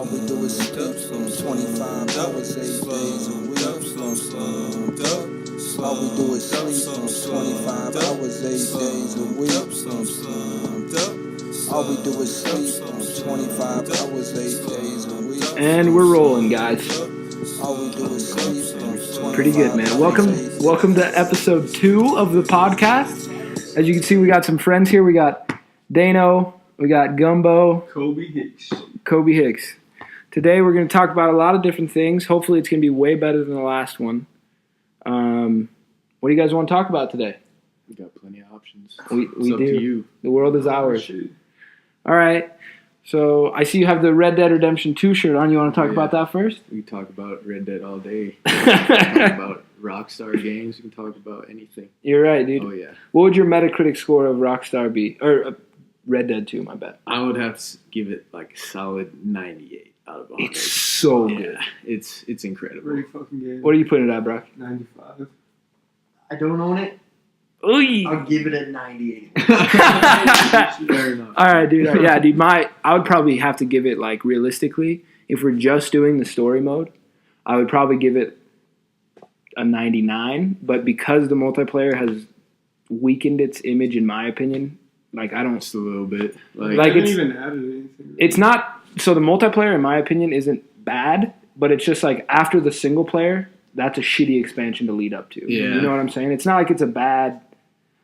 All we do is sleep 25 hours, 8 days a week. All we do is sleep 25 hours, 8 days a week. All we do is sleep 25 hours, 8 days a week. And we're rolling, guys. All we do is sleep. Pretty good, man. Welcome to episode 2 of the podcast. As you can see, we got some friends here. We got Dayne, we got Gumbo, kobechix. Today we're going to talk about a lot of different things. Hopefully it's going to be way better than the last one. What do you guys want to talk about today? We got plenty of options. We do. Up to you. The world is ours. All right. So I see you have the Red Dead Redemption 2 shirt on. You want to talk about that first? We can talk about Red Dead all day. We can talk about Rockstar games. We can talk about anything. You're right, dude. Oh, yeah. What would your Metacritic score of Rockstar be? Or Red Dead 2, my bad. I would have to give it like a solid 98 out of 100. It's so good. It's incredible. Pretty fucking good. What are you putting it at, Brock? 95. I don't own it. Ooh. I'll give it a 98. Fair enough. All right, dude. Yeah, dude. I would probably have to give it, like, realistically, if we're just doing the story mode, I would probably give it a 99. But because the multiplayer has weakened its image, in my opinion, like, I don't. Just a little bit. Like Like, it's it's- even added anything. It's not. So the multiplayer, in my opinion, isn't bad, but it's just like after the single player, that's a shitty expansion to lead up to. Yeah. You know what I'm saying? It's not like it's a bad.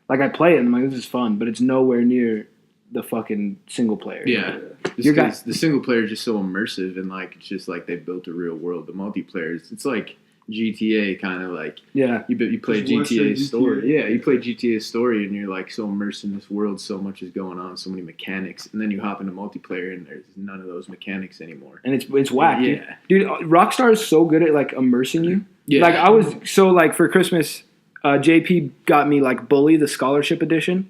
Like, I play it and I'm like, this is fun, but it's nowhere near the fucking single player. Yeah. Your guy- The single player is just so immersive and like it's just like they built a real world. The multiplayer, it's like GTA kind of like Yeah. you play Just watch GTA the story. GTA. Yeah, you play GTA story and you're like so immersed in this world, so much is going on, so many mechanics, and then you hop into multiplayer and there's none of those mechanics anymore. And it's whack. Yeah. Dude, Rockstar is so good at, like, immersing you. Yeah. Like, I was, so, like, for Christmas, JP got me, like, Bully, the Scholarship Edition,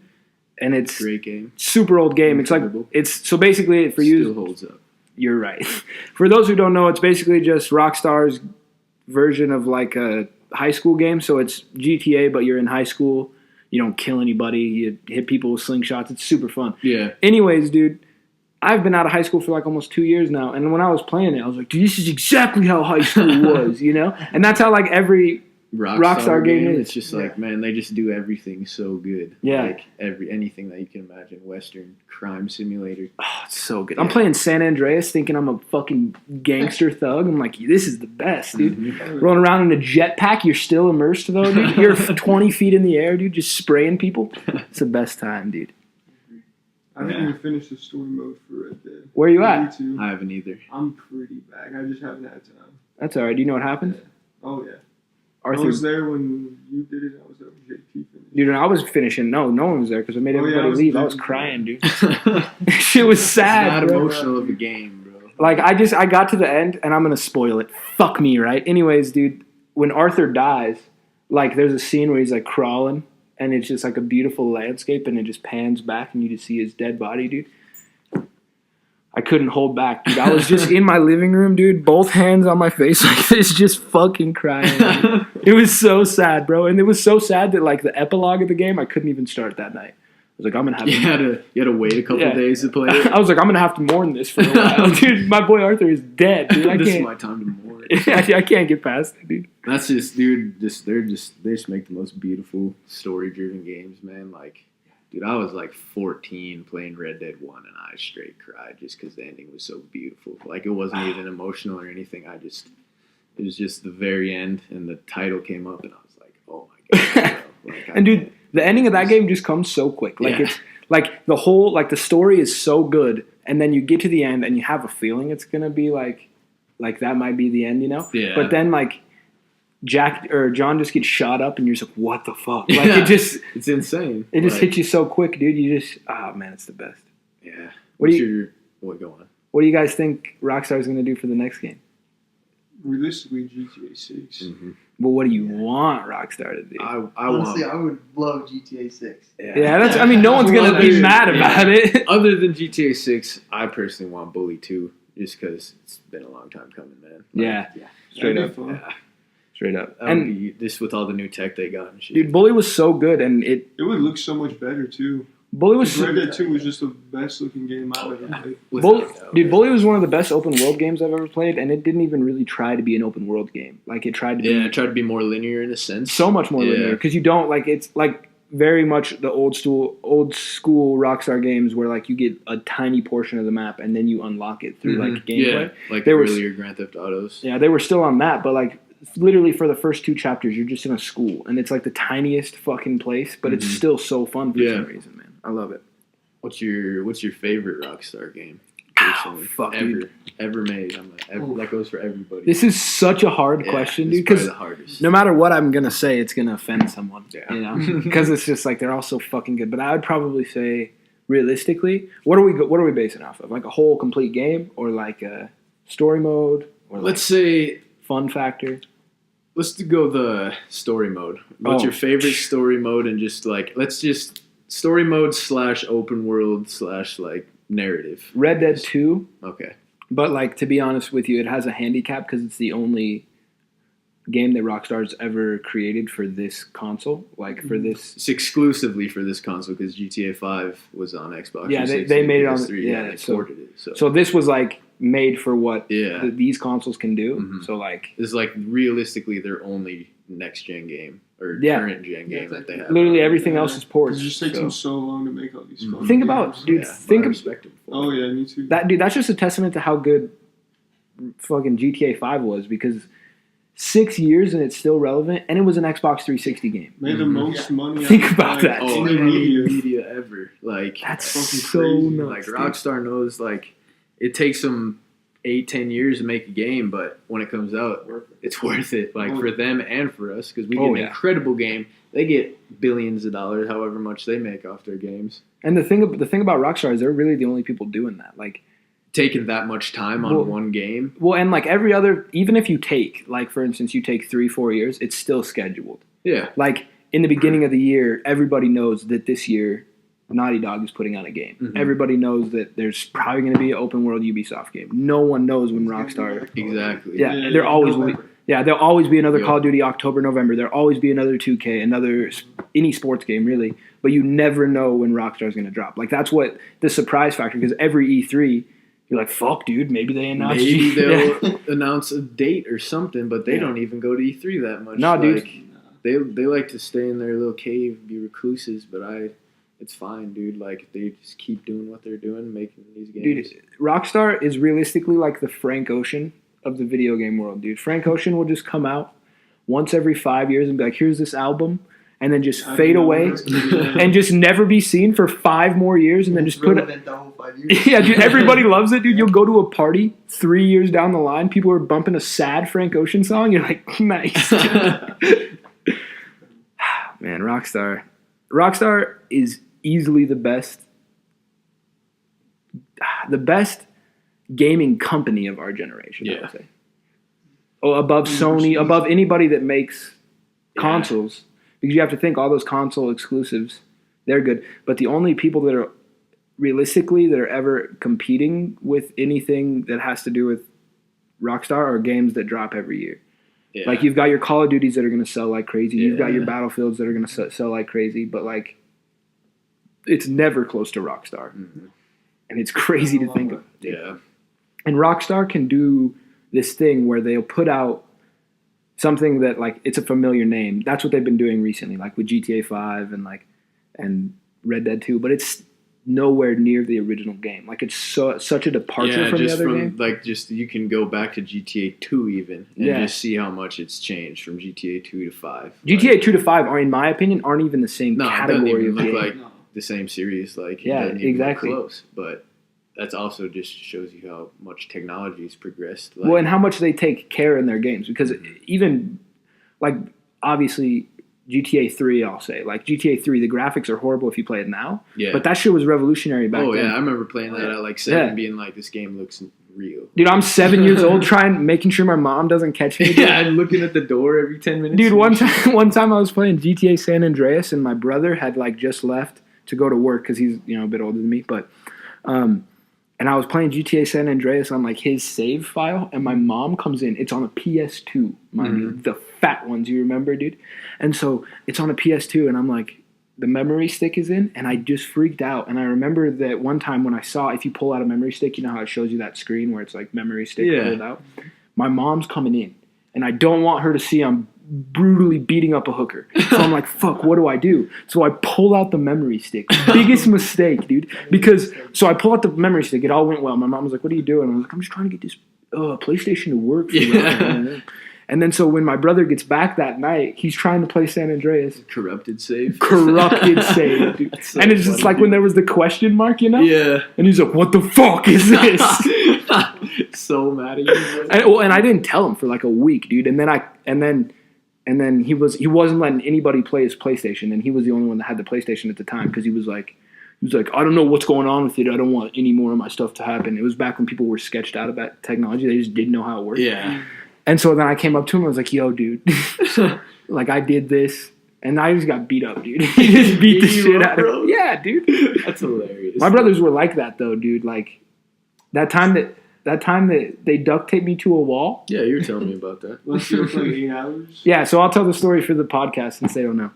and it's Great game. super old game. It's like, Incredible. so basically for you, Still holds up. you're right. For those who don't know, it's basically just Rockstar's version of, like, a high school game. So it's GTA, but you're in high school. You don't kill anybody. You hit people with slingshots. It's super fun. Yeah. Anyways, dude, I've been out of high school for like almost 2 years now. And when I was playing it, I was like, dude, this is exactly how high school was, you know? And that's how, like, every Rockstar game is. It's just like, man, they just do everything so good. Yeah. Like anything that you can imagine. Western crime simulator. Oh, it's so good. I'm playing San Andreas thinking I'm a fucking gangster thug. I'm like, this is the best, dude. Mhm. Rolling around in a jetpack, you're still immersed, though, dude. You're 20 feet in the air, dude, just spraying people. It's the best time, dude. I haven't even finished the story mode for Red Dead. Where you Me at? too. I haven't either. I'm pretty back. I just haven't had time. That's all right. Do you know what happened? Oh, yeah. Arthur, I was there when you did it. I was there when JP finished. dude, and I was finishing. No one was there because I made Oh, yeah, everybody I was leave. I there. was crying, dude. Shit was sad, It's not bro. emotional of a game, bro. Like, I got to the end, and I'm going to spoil it. Fuck me, right? Anyways, dude, when Arthur dies, like, there's a scene where he's, like, crawling, and it's just, like, a beautiful landscape, and it just pans back, and you just see his dead body, dude. I couldn't hold back, dude. I was just in my living room, dude, both hands on my face like this, just fucking crying. Dude. It was so sad, bro. And it was so sad that, like, the epilogue of the game, I couldn't even start that night. I was like, I'm going to have You had to wait a couple Yeah. days to play it. I was like, I'm going to have to mourn this for a while. Dude, my boy Arthur is dead, dude. I This is can't. my time to mourn. I can't get past it, dude. That's just, dude. They just make the most beautiful story-driven games, man. Like, dude, I was like 14 playing Red Dead 1, and I straight cried just because the ending was so beautiful. Like, it wasn't even emotional or anything. It was just the very end, and the title came up, and I was like, oh my god. Bro. Like, And dude, the ending of that game just comes so quick. Like, Yeah. it's like the whole, like, the story is so good, and then you get to the end, and you have a feeling it's gonna be like that might be the end, you know? Yeah. But then, like, John just gets shot up, and you're just like, what the fuck? Like, Yeah. it's insane. just Like, hits you so quick, dude. You just, oh man, it's the best. Yeah. What do What go on? What do you guys think Rockstar's gonna do for the next game? Realistically, GTA 6. Mm-hmm. But what do you want Rockstar to do? I Honestly, want. I would love GTA 6. Yeah, that's. I mean, no one's gonna be mad about it. Other than GTA 6, I personally want Bully 2, just because it's been a long time coming, man. Like, Yeah, straight That'd up, be fun. Yeah. straight up. That would And be, just with all the new tech they got and shit. dude, Bully was so good, and it. It would look so much better, too. Bully was Red Dead 2 was just the best looking game I've ever played. Bully was one of the best open world games I've ever played, and it didn't even really try to be an open world game. Like it tried to be it tried to be more linear in a sense. so much more linear because you don't like it's like very much the old school Rockstar games where like you get a tiny portion of the map and then you unlock it through like gameplay. Like They were- earlier Grand Theft Autos. Yeah, they were still on that, but like literally for the first 2 chapters, you're just in a school, and it's like the tiniest fucking place, but it's still so fun for some reason, man. I love it. What's your favorite Rockstar game? Personally, fuck, dude. ever made. That goes for everybody. This is such a hard question, dude, It's probably because the hardest. no matter what I'm gonna say, it's gonna offend someone. Yeah. You know, because it's just like they're all so fucking good. But I would probably say, realistically, what are we basing off of? Like a whole complete game, or like a story mode, or Let's say fun factor? let's go the story mode. What's your favorite story mode? And just like let's just story mode / open world / like narrative. Red Dead 2, Okay. but like to be honest with you, it has a handicap because it's the only game that Rockstar's ever created for this console. Like for this, It's exclusively for this console because GTA 5 was on Xbox. Yeah, 360, they made it on- PS3, yeah, they so- ported it. so this was like made for what Yeah. these consoles can do. Mhm. So like This is like realistically their only next gen game or Yeah. current gen game that they have. literally everything else is ports. It just takes so. them so long to make all these fun Think about, games. dude. Yeah, Think I of respect them for Oh it. yeah, me too. that, dude. That's just a testament to how good fucking GTA 5 was because 6 years and it's still relevant, and it was an Xbox 360 game. Made the most money. Think out of, about like, that. Oh, any any media. media ever. Like That's fucking so crazy. nuts. like dude. Rockstar knows like it takes them 8-10 years to make a game, but when it comes out, it's worth it. Like for them and for us because we get Oh, an yeah. incredible game. They get billions of dollars, however much they make off their games. And the thing about Rockstar is they're really the only people doing that. Like, Taking that much time on Well- one game. well, and like every other, even if you take, like for instance, you take 3-4 years, it's still scheduled. Yeah. Like in the beginning of the year, everybody knows that this year Naughty Dog is putting out a game. Mhm. Everybody knows that there's probably going to be an open world Ubisoft game. No one knows when Rockstar. Exactly. Yeah, there always will be. Yeah, there'll always be another Yeah. Call of Duty October, November. There'll always be another 2K, any sports game really. But you never know when Rockstar's going to drop. Like that's what the surprise factor. Because every E3, you're like, "Fuck, dude, maybe they announced." Maybe they'll Yeah. announce a date or something, but they Yeah. don't even go to E3 that much. No, dude. Like, they like to stay in their little cave, be recluses, but it's fine, dude. Like they just keep doing what they're doing, making these games. Dude, Rockstar is realistically like the Frank Ocean of the video game world, dude. Frank Ocean will just come out once every 5 years and be like, "Here's this album," and then just fade away and just never be seen for 5 more years, and then just put it. relevant the whole 5 years. Yeah, dude, everybody loves it, dude. You'll go to a party 3 years down the line, people are bumping a sad Frank Ocean song. You're like, nice. Man, Rockstar. Rockstar is easily the best gaming company of our generation, I Yeah. would say. Oh, above Sony, above anybody that makes consoles. Because you have to think all those console exclusives, they're good. But the only people that are realistically that are ever competing with anything that has to do with Rockstar are games that drop every year. Yeah. Like you've got your Call of Duties that are going to sell like crazy. You've got your Yeah. Battlefields that are going to sell like crazy. But like, it's never close to Rockstar, and it's crazy to think of. Yeah. And Rockstar can do this thing where they'll put out something that like it's a familiar name. That's what they've been doing recently, like with GTA 5 and Red Dead 2. But it's nowhere near the original game. Like it's such a departure from the other game. Like just you can go back to GTA 2 even and Yeah. just see how much it's changed from GTA 2 to 5. GTA Like, 2 to 5 are, in my opinion, aren't even the same no, it doesn't category even of look game. like No. the same series. Like Yeah, it doesn't even look exactly. close, but that's also just shows you how much technology's progressed. Like, Well, and how much they take care in their games, because even like obviously GTA 3, I'll say like GTA 3, the graphics are horrible if you play it now, yeah. but that shit was revolutionary back Oh then. yeah, I remember playing that at like 7, Yeah. being like, this game looks real. Dude, I'm 7 years old, making sure my mom doesn't catch me. Dude. Yeah, I'm looking at the door every 10 minutes. Dude, one time I was playing GTA San Andreas, and my brother had like just left to go to work because he's a bit older than me, but and I was playing GTA San Andreas on like his save file, and my mom comes in. It's on a PS2, mind you, the fat ones, you remember, dude? And so it's on a PS2, and I'm like, the memory stick is in, and I just freaked out. And I remember that one time when I saw, if you pull out a memory stick, you know how it shows you that screen where it's like memory stick pulled out? My mom's coming in, and I don't want her to see I'm brutally beating up a hooker. So I'm like, fuck, what do I do? So I pull out the memory stick. Biggest mistake, dude. So I pull out the memory stick. It all went well. My mom was like, what are you doing? I was like, I'm just trying to get this PlayStation to work for you. And then so when my brother gets back that night, he's trying to play San Andreas. Corrupted save. Dude. So and it's just like when there was the question mark, you know? Yeah. And he's like, what the fuck is this? So mad at you. And I didn't tell him for like a week, dude. And then he wasn't letting anybody play his PlayStation, and he was the only one that had the PlayStation at the time because he was like, I don't know what's going on with it. I don't want any more of my stuff to happen. It was back when people were sketched out about technology. They just didn't know how it worked. Yeah. And so then I came up to him. I was like, yo, dude, like I did this. And I just got beat up, dude. He just beat the shit out of me. Yeah, dude. That's hilarious. My brothers were like that, though, dude. Like that time that they duct taped me to a wall. Yeah, you were telling me about that. Let's go for like 8 hours. Yeah, so I'll tell the story for the podcast since they don't know.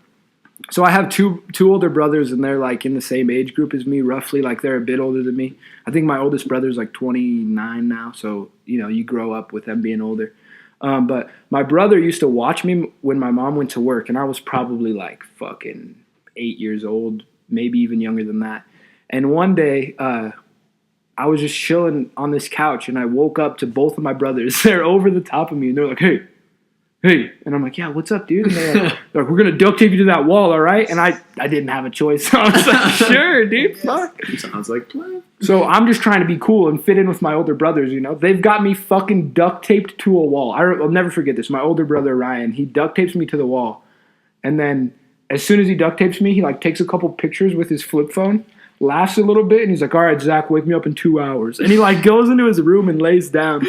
So I have two older brothers, and they're like in the same age group as me, roughly. Like they're a bit older than me. I think my oldest brother's like 29 now. So, you know, you grow up with them being older. But my brother used to watch me when my mom went to work, and I was probably like fucking 8 years old, maybe even younger than that. And one day, I was just chilling on this couch, and I woke up to both of my brothers. They're over the top of me, and they're like, hey. And I'm like, yeah, what's up, dude? And they're like, we're going to duct tape you to that wall, all right? And I didn't have a choice. So I was like, sure, dude, fuck. Sounds like play. So I'm just trying to be cool and fit in with my older brothers, you know? They've got me fucking duct taped to a wall. I'll never forget this. My older brother, Ryan, he duct tapes me to the wall. And then as soon as he duct tapes me, he like takes a couple pictures with his flip phone, laughs a little bit, and he's like, all right, Zach, wake me up in 2 hours. And he like goes into his room and lays down.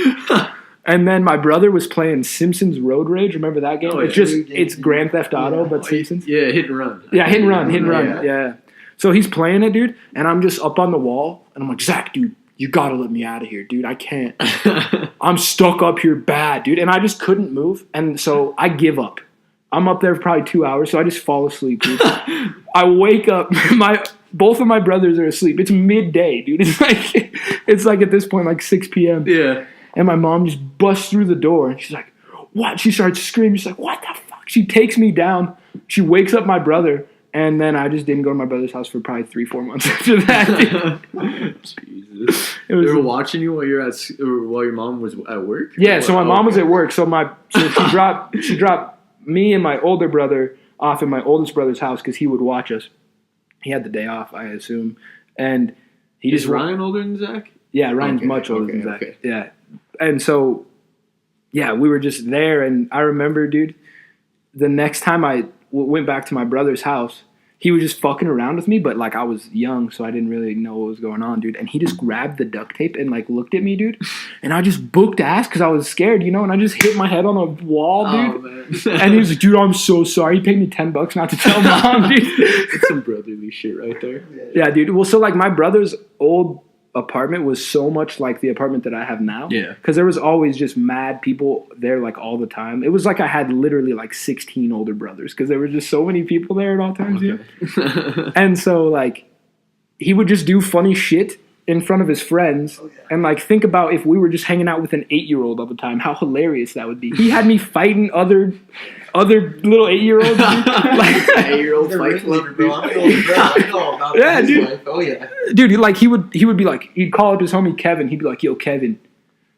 And then my brother was playing Simpsons Road Rage. Remember that game? Oh, yeah. It's Grand Theft Auto, but Simpsons. Yeah, hit and run. Yeah, hit and run. Yeah. So he's playing it, dude, and I'm just up on the wall, and I'm like, Zach, dude, you gotta let me out of here, dude. I can't. I'm stuck up here bad, dude. And I just couldn't move, and so I give up. I'm up there for probably 2 hours, so I just fall asleep, dude. I wake up, both of my brothers are asleep. It's midday, dude. It's like at this point, like 6 p.m. Yeah. And my mom just busts through the door, and she's like, what? She starts screaming. She's like, what the fuck? She takes me down. She wakes up my brother, and then I just didn't go to my brother's house for probably 3-4 months after that. Jesus. They were watching you while your mom was at work? Yeah, so my mom was at work. So she dropped me and my older brother off at my oldest brother's house because he would watch us. He had the day off, I assume. And Is Ryan older than Zach? Yeah, Ryan's much older than Zach. Okay. Yeah. And so, yeah, we were just there. And I remember, dude, the next time I went back to my brother's house, he was just fucking around with me. But, like, I was young, so I didn't really know what was going on, dude. And he just grabbed the duct tape and, like, looked at me, dude. And I just booked ass because I was scared, you know. And I just hit my head on a wall, dude. Oh, man. And he was like, dude, I'm so sorry. He paid me $10 not to tell mom, dude. That's some brotherly shit right there. Yeah, dude. Well, so, like, my brother's old apartment was so much like the apartment that I have now. Yeah. Because there was always just mad people there, like, all the time. It was like I had literally, like, 16 older brothers because there were just so many people there at all times. Okay. Yeah. And so, like, he would just do funny shit in front of his friends. Oh, yeah. And, like, think about if we were just hanging out with an 8-year-old all the time, how hilarious that would be. He had me fighting other little 8-year-olds. Like, 8-year-old fight club, bro. I know about yeah, dude. Life. Oh yeah, dude. He would be like, he'd call up his homie Kevin. He'd be like, "Yo, Kevin,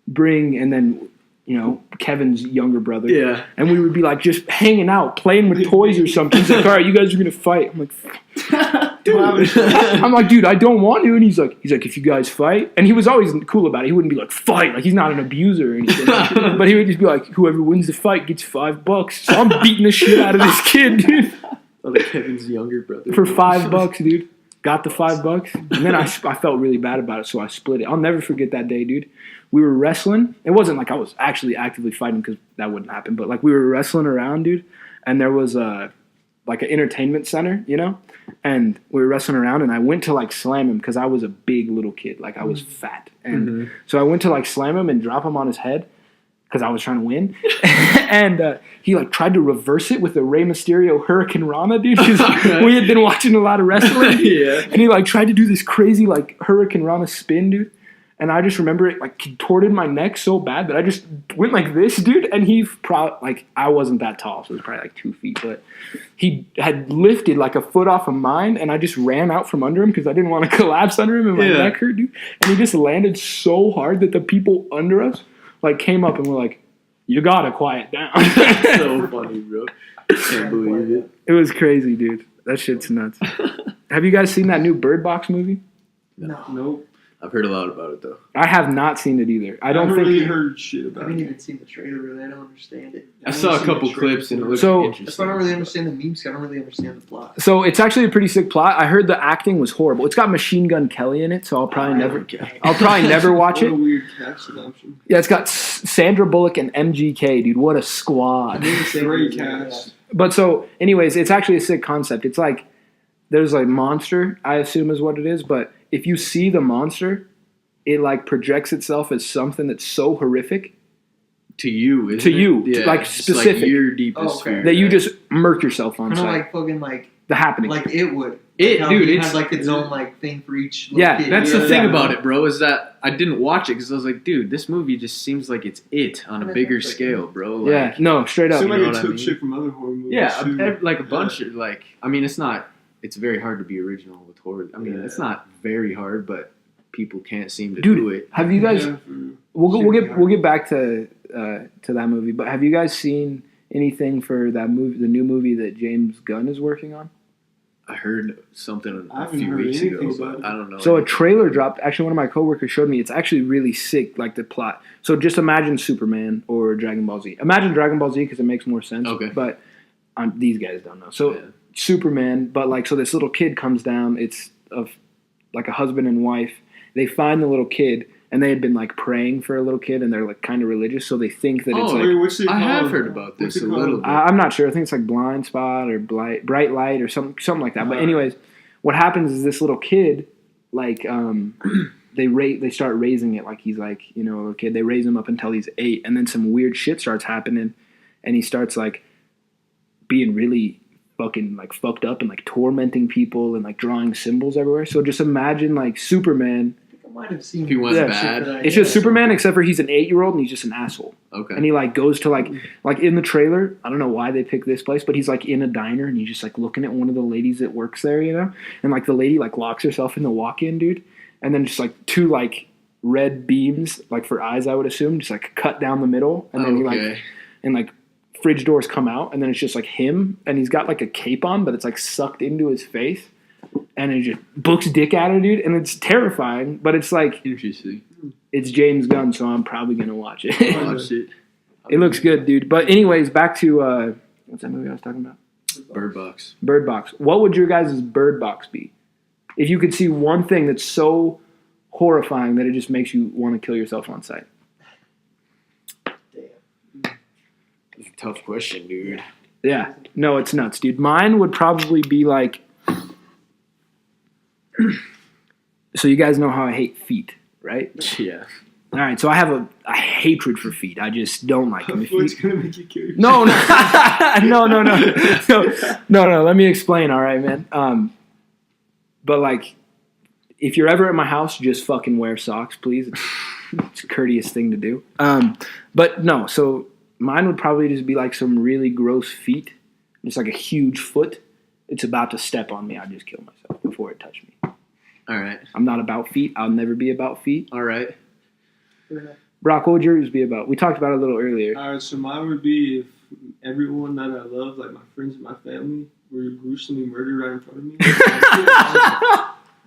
bring," and then, you know, Kevin's younger brother. Yeah. And we would be like just hanging out, playing with toys or something. He's like, "All right, you guys are gonna fight." I'm like, dude. I'm like, dude, I don't want to. And he's like, if you guys fight, and he was always cool about it. He wouldn't be like, fight. Like, he's not an abuser or anything. But he would just be like, whoever wins the fight gets $5. So I'm beating the shit out of this kid, dude. Oh, like Kevin's younger brother. For $5, dude. Got the $5. And then I felt really bad about it, so I split it. I'll never forget that day, dude. We were wrestling. It wasn't like I was actually actively fighting because that wouldn't happen. But, like, we were wrestling around, dude. And there was like an entertainment center, you know? And we were wrestling around, and I went to, like, slam him because I was a big little kid. Like, I was fat. And so I went to, like, slam him and drop him on his head. because I was trying to win. And he like tried to reverse it with a Rey Mysterio Hurricane Rana, dude. 'Cause we had been watching a lot of wrestling. Yeah. And he like tried to do this crazy like Hurricane Rana spin, dude. And I just remember it like contorted my neck so bad that I just went like this, dude. And he like I wasn't that tall, so it was probably like 2 feet, but he had lifted like a foot off of mine, and I just ran out from under him because I didn't want to collapse under him, and my neck hurt, dude. And he just landed so hard that the people under us like came up and were like, "You gotta quiet down." So funny, bro. Can't believe it. It was crazy, dude. That shit's nuts. Have you guys seen that new Bird Box movie? No. Nope. I've heard a lot about it though. I have not seen it either. I don't haven't think. really heard shit I about haven't it. even seen the trailer really. I don't understand it. I saw a haven't seen couple the trailer clips and it for looked So- interesting. That's why I don't really understand the memes. 'Cause I don't really understand the plot. So it's actually a pretty sick plot. I heard the acting was horrible. It's got Machine Gun Kelly in it, so I'll probably never watch What a it. weird cast adoption. Yeah, it's got Sandra Bullock and MGK, dude. What a squad. Great cast. But so, anyways, it's actually a sick concept. It's like there's like monster, I assume is what it is. But if you see the monster, it like projects itself as something that's so horrific To you, isn't To you, it? like, it's specific. Like your deepest Oh, okay. fear. that you just murk yourself on Kind of sight. like fucking like The Happening. it would. It, How dude, it it's has like its own like thing for each. little Yeah, kid. That's the Yeah. thing about it, bro, is that I didn't watch it because I was like, dude, this movie just seems like it's it on a bigger scale, bro. Like, Yeah, no, straight up. Seemed like know it what I took mean? shit from other horror movies. Yeah, too. like a bunch of, like, I mean, it's very hard to be original with horror. I mean, Yeah. it's not very hard, but people can't seem to Dude, do it. Have you guys? Yeah, for real. We'll get back to that movie. But have you guys seen anything for that movie, the new movie that James Gunn is working on? I heard something I a haven't few heard weeks ago, anything but about it. I don't know. So a anything trailer about it. dropped. Actually, one of my coworkers showed me. It's actually really sick, like the plot. So just imagine Superman or Dragon Ball Z. Imagine Dragon Ball Z because it makes more sense. Okay. But these guys don't know. So Yeah. Superman, but like, so this little kid comes down. It's of like a husband and wife. They find the little kid, and they had been like praying for a little kid, and they're like kind of religious, so they think that it's Oh, like. Wait, what's it I have called? heard about What's this it a little called? bit. I'm not sure. I think it's like Blind Spot or Bright Light or something like that. But Alright. anyways, what happens is this little kid, like, they start raising it like he's like, you know, a little kid. They raise him up until he's 8, and then some weird shit starts happening, and he starts like being really fucking like fucked up and like tormenting people and like drawing symbols everywhere. So just imagine like Superman. I think I might have seen. If he went Yeah. bad. It's just Superman, except for he's an 8-year-old and he's just an asshole. Okay. And he like goes to like in the trailer, I don't know why they picked this place, but he's like in a diner and he's just like looking at one of the ladies that works there, you know? And like the lady like locks herself in the walk-in, dude. And then just like 2 like red beams, like for eyes, I would assume, just like cut down the middle. And then he like, and like fridge doors come out and then it's just like him and he's got like a cape on, but it's like sucked into his face. And it just books dick at her, dude. And it's terrifying, but it's like, Interesting. it's James Gunn, so I'm probably going to watch it. Watched it. It looks good, dude. But anyways, back to what's that movie I was talking about? Bird Box. Bird Box. What would your guys' Bird Box be? If you could see one thing that's so horrifying that it just makes you want to kill yourself on sight. That's a tough question, dude. Yeah. No, it's nuts, dude. Mine would probably be like, so you guys know how I hate feet, right? Yeah. All right, so I have a hatred for feet. I just don't like them. If you- What's gonna make you kill yourself? No. Let me explain. All right, man. But like, if you're ever at my house, just fucking wear socks, please. It's a courteous thing to do. But no. So mine would probably just be like some really gross feet, just like a huge foot. It's about to step on me. I'd just kill myself before it touched me. All right. I'm not about feet. I'll never be about feet. All right. Brock, what would yours be about? We talked about it a little earlier. Alright, so mine would be if everyone that I love, like my friends and my family, were gruesomely murdered right in front of me.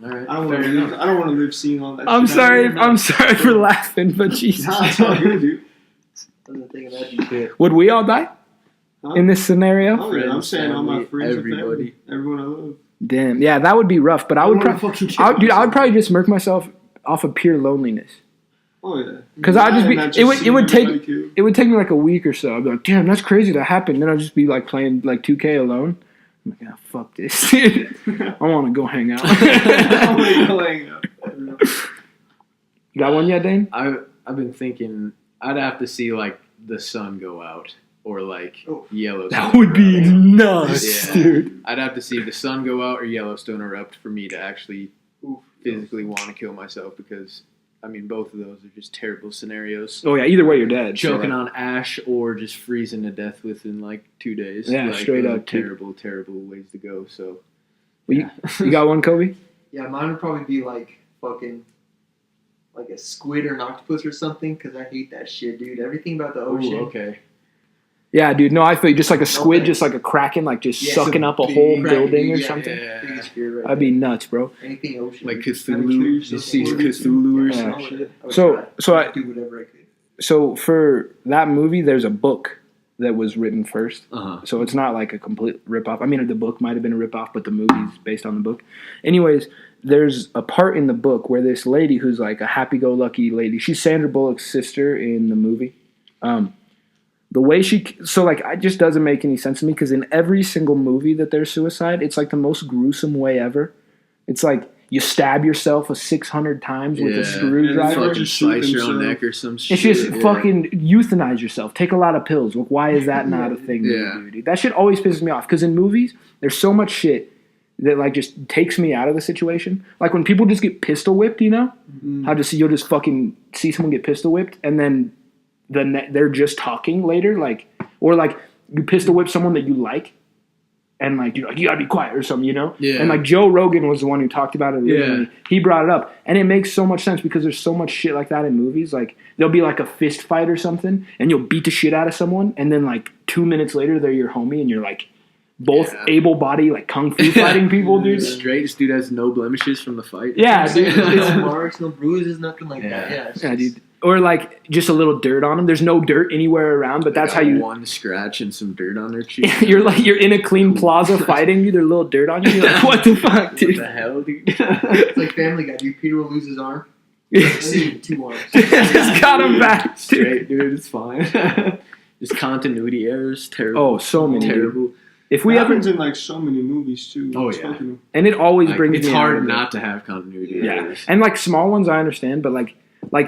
All right. I don't Fair want to enough. live. I don't want to live seeing all that. I'm shit. sorry. I I'm sorry for laughing, but Jesus. Nah, it's all good, dude. I wasn't thinking that you Would we all die Huh? in this scenario? Oh, yeah, I'm Friends, saying all my family, friends and everybody. family, everyone I love. Damn. Yeah, that would be rough. But I would, don't wanna fucking kill I would myself. probably just murk myself off of pure loneliness. Oh yeah. 'Cause I'd just be- And it would seeing take- everybody killed. It would take me like a week or so. I'd be like, damn, that's crazy that happened. Then I'd just be like playing like 2K alone. I'm like, fuck this. I want to go hang out. Oh, wait, no, hang up. You got one yet, Dane? I've been thinking I'd have to see like the sun go out or like Oh. Yellowstone. That would be nuts, Yeah. dude. I'd have to see the sun go out or Yellowstone erupt for me to actually Oof. physically want to kill myself because, I mean, both of those are just terrible scenarios. Oh yeah, either way you're dead. Choking So, on ash or just freezing to death within like 2 days. Yeah, like, straight those are up, dude. terrible ways to go. So, well, you got one, Kobe? Yeah, mine would probably be like fucking like a squid or an octopus or something because I hate that shit, dude. Everything about the ocean. Ooh, okay. Yeah, dude. No, I feel just like a squid, thanks. just like a kraken, like just Yeah, sucking some up a big whole kraken, building dude, or yeah, something. Yeah. Biggest fear right That'd be there. nuts, bro. Anything ocean. Like dude. Gotta kill Cthulhu. yourself You see before Cthulhu or Yeah, some I shit. would So- try. so I'd I- do whatever I could. So for that movie, there's a book that was written first. Uh-huh. So it's not like a complete ripoff. I mean, the book might have been a ripoff, but the movie's based on the book. Anyways, there's a part in the book where this lady who's like a happy-go-lucky lady, she's Sandra Bullock's sister in the movie. The way it just doesn't make any sense to me because in every single movie that there's suicide, it's like the most gruesome way ever. It's like you stab yourself 600 times with a Yeah, screwdriver. and Fucking just shoot slice your own themselves. neck or some shit. It's just yeah. fucking euthanize yourself. Take a lot of pills. Like, why is that not a thing Yeah. to do, dude? That shit always pisses me off. Because in movies, there's so much shit that like just takes me out of the situation. Like when people just get pistol whipped, you know? How you'll just fucking see someone get pistol whipped and then they're just talking later, like, or like you pistol whip someone that you like. And like you're like, you gotta be quiet or something, you know? Yeah. And like Joe Rogan was the one who talked about it originally. Yeah. He brought it up. And it makes so much sense because there's so much shit like that in movies. Like there'll be like a fist fight or something and you'll beat the shit out of someone and then like 2 minutes later they're your homie and you're like both Yeah. able body like kung fu fighting people, dude. Straight, this dude has no blemishes from the fight. Yeah, dude. No marks, no bruises, nothing like that. Yeah. Yeah, it's Yeah, just- dude. Or like just a little dirt on them. There's no dirt anywhere around, but that's how you one scratch and some dirt on their cheek. you're in a clean plaza fighting you, there's a little dirt on you. You're like, what the fuck, What dude? the hell, dude? It's like Family Guy, dude. Peter will lose his arm. See, 2 arms. Just got him back, dude. Straight, dude. It's fine. Just continuity errors. Terrible. Oh, so many. dude. terrible. If We we ever happens in like so many movies too. Oh, It's yeah. fucking- and it always Like, brings it's me hard out of it. not to have continuity Yeah, errors. and like small ones I understand, but like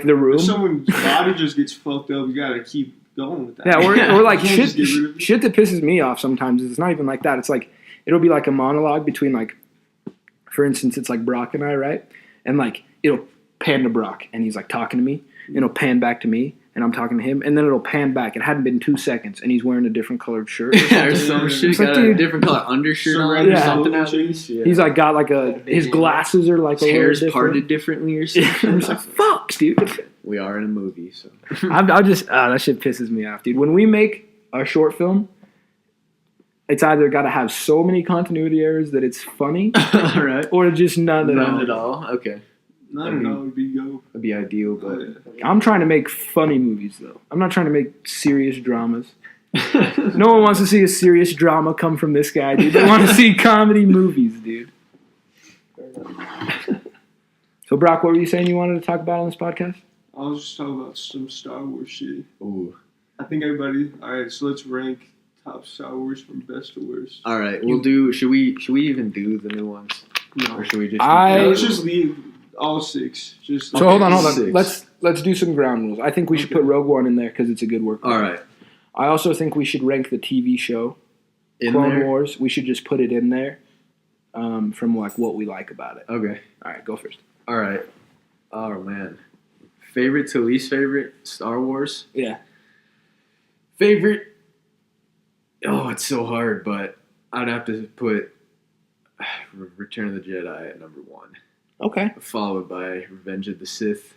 the room. If someone's body just gets fucked up, you gotta keep going with that. Yeah, or like You can't just get rid of shit, it. shit that pisses me off sometimes is it's not even like that. It's like it'll be like a monologue between like, for instance, it's like Brock and I, right? And like it'll pan to Brock and he's like talking to me, and it'll pan back to me and I'm talking to him, and then it'll pan back. It hadn't been 2 seconds and he's wearing a different colored shirt. Yeah, or some shit. It's like, Got a dude, different color undershirt on surrender or Yeah. something at bullshit. least. Yeah. He's like got like his glasses are like his a hair's little parted different. differently or Yeah, something. I'm just like, fuck, dude. We are in a movie, so. I'll just that shit pisses me off, dude. When we make a short film, it's either got to have so many continuity errors that it's funny, All right. or just none at all. None at all. Okay, Not at all would be go. that'd be ideal, but I'm trying to make funny movies, though. I'm not trying to make serious dramas. No one wants to see a serious drama come from this guy, dude. They want to see comedy movies, dude. So, Brock, what were you saying you wanted to talk about on this podcast? I was just talking about some Star Wars shit. Ooh. I think everybody. All right, so let's rank top Star Wars from best to worst. All right, we'll do. Should we even do the new ones, or should we just? I- Let's just leave all 6. Just So hold on. Six. Let's do some ground rules. I think we should Okay. put Rogue One in there because it's a good work. All right, I also think we should rank the TV show in Clone there. Wars. We should just put it in there from like what we like about it. Okay. All right, go first. All right. Oh man, favorite to least favorite Star Wars. Yeah. Favorite. Oh, it's so hard, but I'd have to put Return of the Jedi at number 1, Okay. followed by Revenge of the Sith.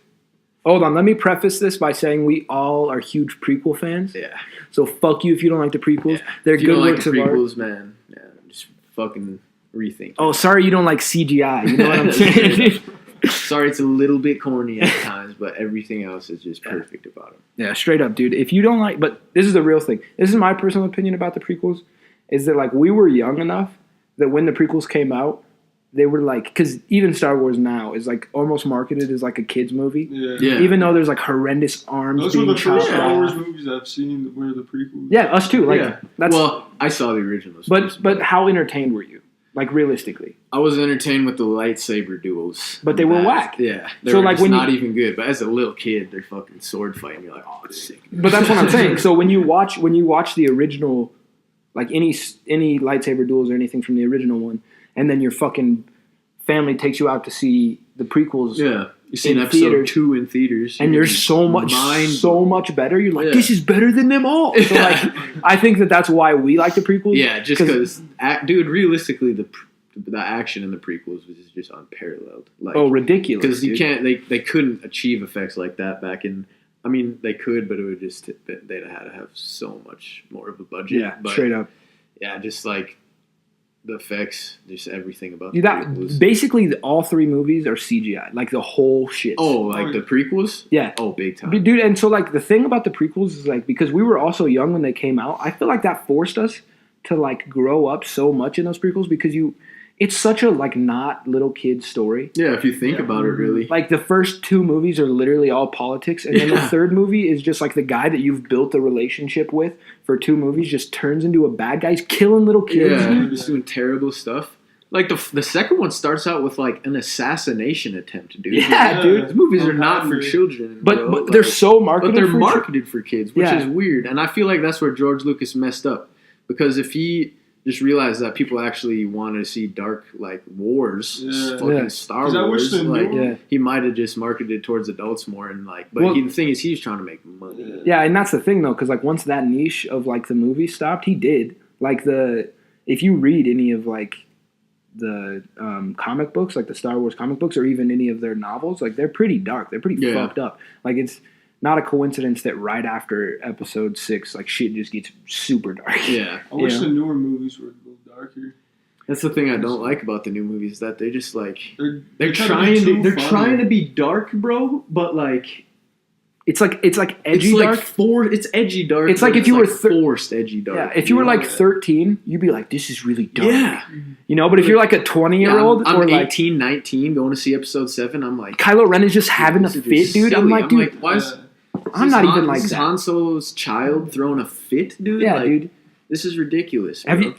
Hold on. Let me preface this by saying we all are huge prequel fans. Yeah. So fuck you if you don't like the prequels. Yeah. They're If you good don't like works the of art. prequels, man, yeah, just fucking rethink. Oh, sorry you don't like CGI. You know what I'm saying? Sorry, it's a little bit corny at times, but everything else is just perfect about it. Yeah, straight up, dude. If you don't like, but this is the real thing. This is my personal opinion about the prequels, is that like we were young enough that when the prequels came out, they were like, because even Star Wars now is like almost marketed as like a kids movie, Yeah. even though there's like horrendous arms Those were being the first chopped Star Wars off. movies I've seen were the prequels. Yeah, us too. Like Yeah. that's. Well, I saw the originals. but how entertained were you? Like realistically. I was entertained with the lightsaber duels, But they were whack. Yeah, they So, were like, just when not you- even good. But as a little kid, they're fucking sword fighting. You're like, oh, it's sick. But that's what I'm saying. So when you watch the original, like any lightsaber duels or anything from the original one, and then your fucking family takes you out to see the prequels, Yeah, you seen in episode theaters, 2 in theaters, and you're so much better. You're like, Yeah. this is better than them all. So like, I think that's why we like the prequels. Yeah, just because, dude, realistically, the action in the prequels was just unparalleled. Like, ridiculous. because you dude. can't, they couldn't achieve effects like that back in. I mean, they could, but it would just they'd had to have so much more of a budget. Yeah, but, straight up. Yeah, just like the effects, just everything about Dude, the prequels. basically all 3 movies are CGI. Like the whole shit. Oh, like the prequels? Yeah. Oh, big time. Dude, and so like the thing about the prequels is like because we were also young when they came out, I feel like that forced us to like grow up so much in those prequels because it's such a like not little kid story. Yeah, if you think about it, really. Like the first 2 movies are literally all politics, and then the third movie is just like the guy that you've built a relationship with for 2 movies just turns into a bad guy. He's killing little kids. Yeah, Dude. just doing terrible stuff. Like the second one starts out with like an assassination attempt, dude. Yeah, dude. These movies are not for children, But bro. they're so marketed. But they're for marketed for kids, which Yeah. is weird. And I feel like that's where George Lucas messed up. Because if he just realized that people actually wanted to see dark like wars, Yeah. fucking Yeah. Star 'Cause I wish Wars, the new like one- Yeah. he might have just marketed towards adults more and like. But Well- the thing is, he's trying to make money. Yeah, and that's the thing though, because like once that niche of like the movie stopped, he did like if you read any of like the comic books, like the Star Wars comic books, or even any of their novels, like they're pretty dark. They're pretty Yeah. fucked up. Like it's not a coincidence that right after Episode 6, like shit just gets super dark. Yeah, I wish Yeah. the newer movies were a little darker. that's the thing I don't like about the new movies, that they just like They're trying to be dark, bro. But like It's like edgy it's like dark. it's edgy dark. It's like but if you were forced edgy dark. Yeah, if you were like 13, you'd be like, "This is really dark." yeah. You know, but if you're like a 20-year-old I'm or like 18, 19, going to see episode 7. I'm like, Kylo Ren is just having a this is fit, dude. I'm silly. like, dude, why is I'm not even like this is that. Han Solo's child throwing a fit, dude? Yeah, Like, dude. This is ridiculous. Have bro. you?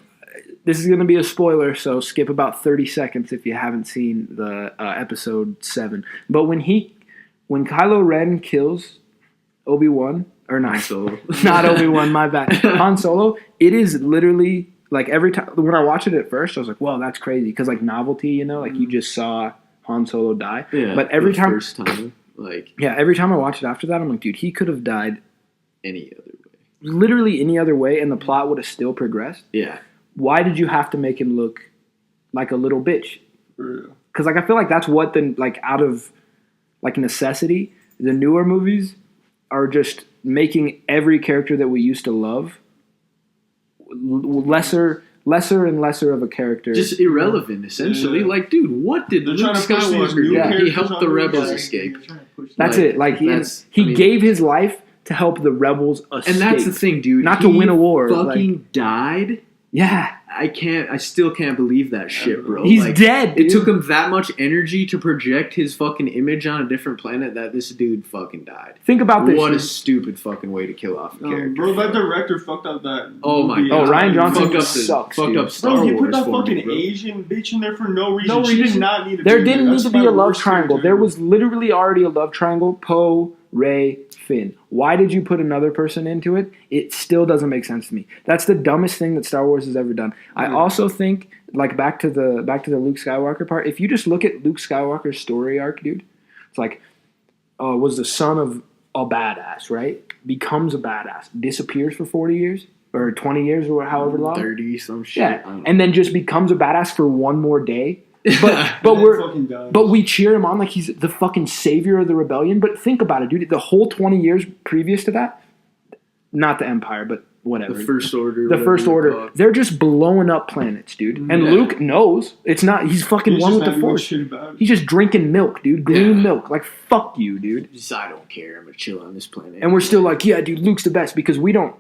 This is going to be a spoiler, so skip about 30 seconds if you haven't seen the episode 7. But when Kylo Ren kills Obi-Wan, or not, Han Solo. not Obi-Wan, my bad, Han Solo, it is literally like every time when I watched it at first, I was like, "Whoa, that's crazy," because like novelty, you know, like you just saw Han Solo die. Yeah, but every the time, first time, like every time I watched it after that, I'm like, dude, he could have died any other way. literally any other way, and the plot would have still progressed. Yeah, Why did you have to make him look like a little bitch? For real. Because like I feel like that's what out of like necessity, the newer movies are just making every character that we used to love lesser and lesser of a character. just irrelevant essentially. Yeah. Like, dude, what did They're Luke trying to push these Skywalker new do? He characters helped on the the rebels movie. escape. that's like, it. Like that's- he I mean- gave his life to help the rebels escape. And that's the thing, dude. Not to win a war, Fucking died. Yeah, I still can't believe that shit, bro. he's Like, dead. It Dude. took him that much energy to project his fucking image on a different planet that this dude fucking died. Think about this. What a dude. stupid fucking way to kill off a character. Bro, that director fucked up that. Oh my movie. god. Ryan Johnson fucked up sucks, fucked dude. up Star Bro, he Wars put that for fucking me, bro. Asian bitch in there for no reason. No She did reason. not need to There be didn't need That's to be my a love worst triangle. character There ever. was literally already a love triangle. Poe, Rey, Finn. Why did you put another person into it? It still doesn't make sense to me. That's the dumbest thing that Star Wars has ever done. I also think, like back to the Luke Skywalker part. If you just look at Luke Skywalker's story arc, dude, it's like, was the son of a badass, right? Becomes a badass, disappears for 40 years or 20 years or however long. 30 some shit. Yeah, and then just becomes a badass for one more day. But And we're then fucking dies. but we cheer him on like he's the fucking savior of the rebellion. But think about it, dude. The whole 20 years previous to that, not the Empire, but whatever. The First Order. The whatever First you Order. call it. They're just blowing up planets, dude. And Yeah. Luke knows it's not. He's fucking He's one just with not the doing Force. shit about it. He's just drinking milk, dude. Green Yeah. milk. Like fuck you, dude. Just, I don't care. I'm gonna chill on this planet. And we're still like, yeah, dude. Luke's the best because we don't.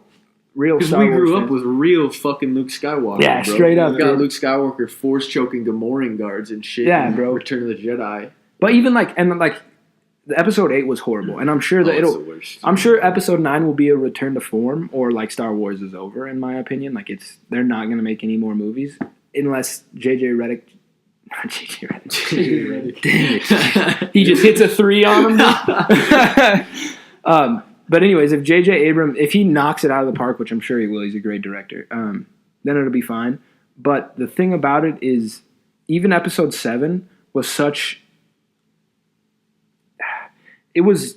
Real Because Star we Wars grew up fans. with real fucking Luke Skywalker. Yeah, bro. straight up, We got dude. Luke Skywalker force choking Gamorrean guards and shit. Yeah, in bro. Return of the Jedi. But even like the episode 8 was horrible, and I'm sure that It's it'll. the worst. I'm sure episode 9 will be a return to form, or like Star Wars is over, in my opinion. Like they're not going to make any more movies. unless JJ Redick. Not JJ Redick. Damn it. He just hits a 3 on him. But anyways, if J.J. Abrams, if he knocks it out of the park, which I'm sure he will, he's a great director, then it'll be fine. But the thing about it is, even episode 7 was such... It was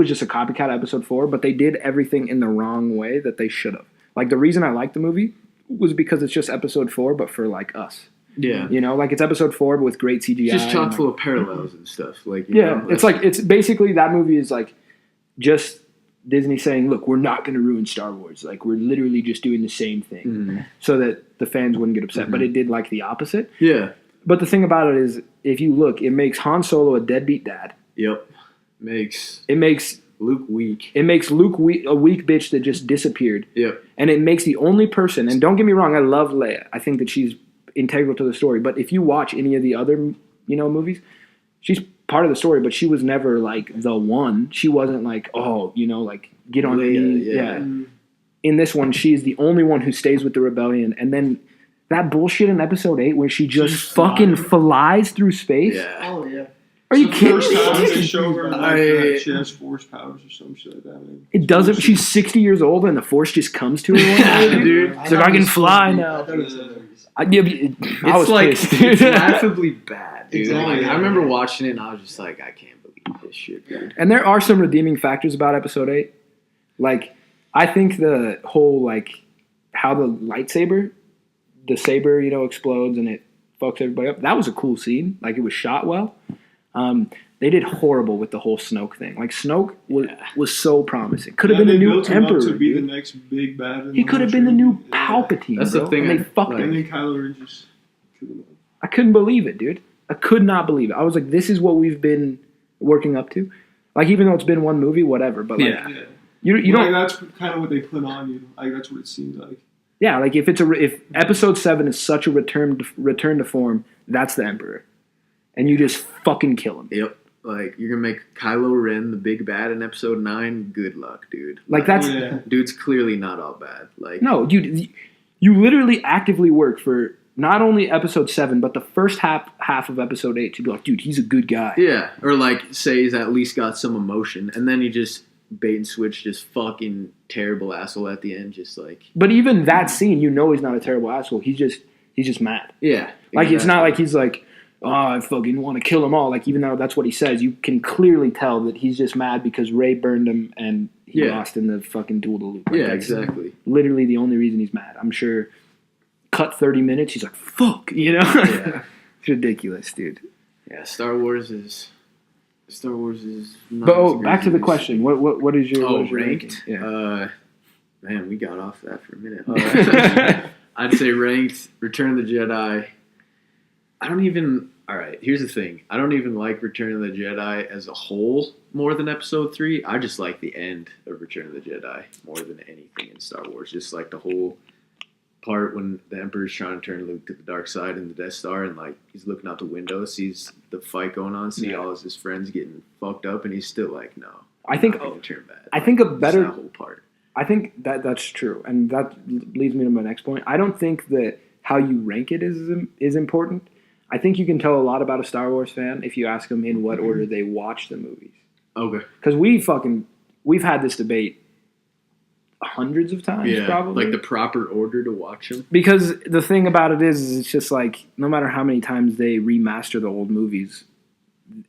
just a copycat episode 4, but they did everything in the wrong way that they should have. Like, the reason I liked the movie was because it's just episode 4, but for, like, us. Yeah. You know, like, it's episode 4, but with great CGI. Just chock and, full of parallels and stuff. Like, it's basically that movie is, like, just... Disney saying, look, we're not going to ruin Star Wars. Like, we're literally just doing the same thing so that the fans wouldn't get upset. But it did, like, the opposite. Yeah. But the thing about it is, if you look, it makes Han Solo a deadbeat dad. Yep. It makes Luke weak. It makes Luke a weak bitch that just disappeared. Yep. And it makes the only person, and don't get me wrong, I love Leia. I think that she's integral to the story. But if you watch any of the other, movies, she's part of the story, but she was never like the one. She wasn't like, like get on the In this one, she's the only one who stays with the rebellion, and then that bullshit in episode 8 where she just fucking flies through space. Yeah. Oh yeah. Are you kidding First time me? they show her that she has force powers or some shit like that. Man. It doesn't. She's 60 years old, and the force just comes to her. One day, dude. It's like I can fly now. I thought it was hilarious. I was pissed. It's laughably bad, dude. Exactly. Like, I remember watching it, and I was just like, I can't believe this shit, dude. And there are some redeeming factors about episode 8. Like, I think the whole, like, how the lightsaber, the saber, explodes and it fucks everybody up. That was a cool scene. Like, it was shot well. They did horrible with the whole Snoke thing. Like, Snoke was so promising. Could have been the new Emperor. To be dude. the next big bad. He could have been the new Palpatine. That's the thing. And they fucked And him. then Kylo Ren just killed him. I couldn't believe it, dude. I could not believe it. I was like, this is what we've been working up to. Like, even though it's been one movie, whatever. But, like, Yeah. you don't... That's kind of what they put on you. Like, that's what it seems like. Yeah, like, if episode 7 is such a return to form, that's the Emperor. And you just fucking kill him. Yep. Like, you're going to make Kylo Ren the big bad in episode 9? Good luck, dude. Like, that's... Dude's clearly not all bad. Like, no, dude, you literally actively work for not only episode 7, but the first half of episode 8 to be like, dude, he's a good guy. Yeah. Or, like, say he's at least got some emotion. And then he just bait and switch, just fucking terrible asshole at the end. Just, like... But even that scene, he's not a terrible asshole. He's just mad. Yeah. Like, it's not like he's like... Oh, I fucking want to kill them all. Like, even though that's what he says, you can clearly tell that he's just mad because Rey burned him and he lost in the fucking duel to Luke. Like, yeah, that's exactly. literally the only reason he's mad. I'm sure cut 30 minutes, he's like, fuck, Yeah. It's ridiculous, dude. Yeah, Star Wars is not But as back to the crazy as- question. What is your what is your ranked? ranking? Yeah. Man, we got off that for a minute. I'd say ranked Return of the Jedi. All right, here's the thing. I don't even like Return of the Jedi as a whole more than Episode 3. I just like the end of Return of the Jedi more than anything in Star Wars. Just like the whole part when the Emperor's trying to turn Luke to the dark side in the Death Star, and like he's looking out the window, sees the fight going on, all of his friends getting fucked up, and he's still like, no. I think I'm not gonna turn bad. I think a better that whole part. I think that's true, and that leads me to my next point. I don't think that how you rank it is important. I think you can tell a lot about a Star Wars fan if you ask them in what order they watch the movies. Okay. Because we've had this debate hundreds of times, probably. Like the proper order to watch them. Because the thing about it is it's just like, no matter how many times they remaster the old movies,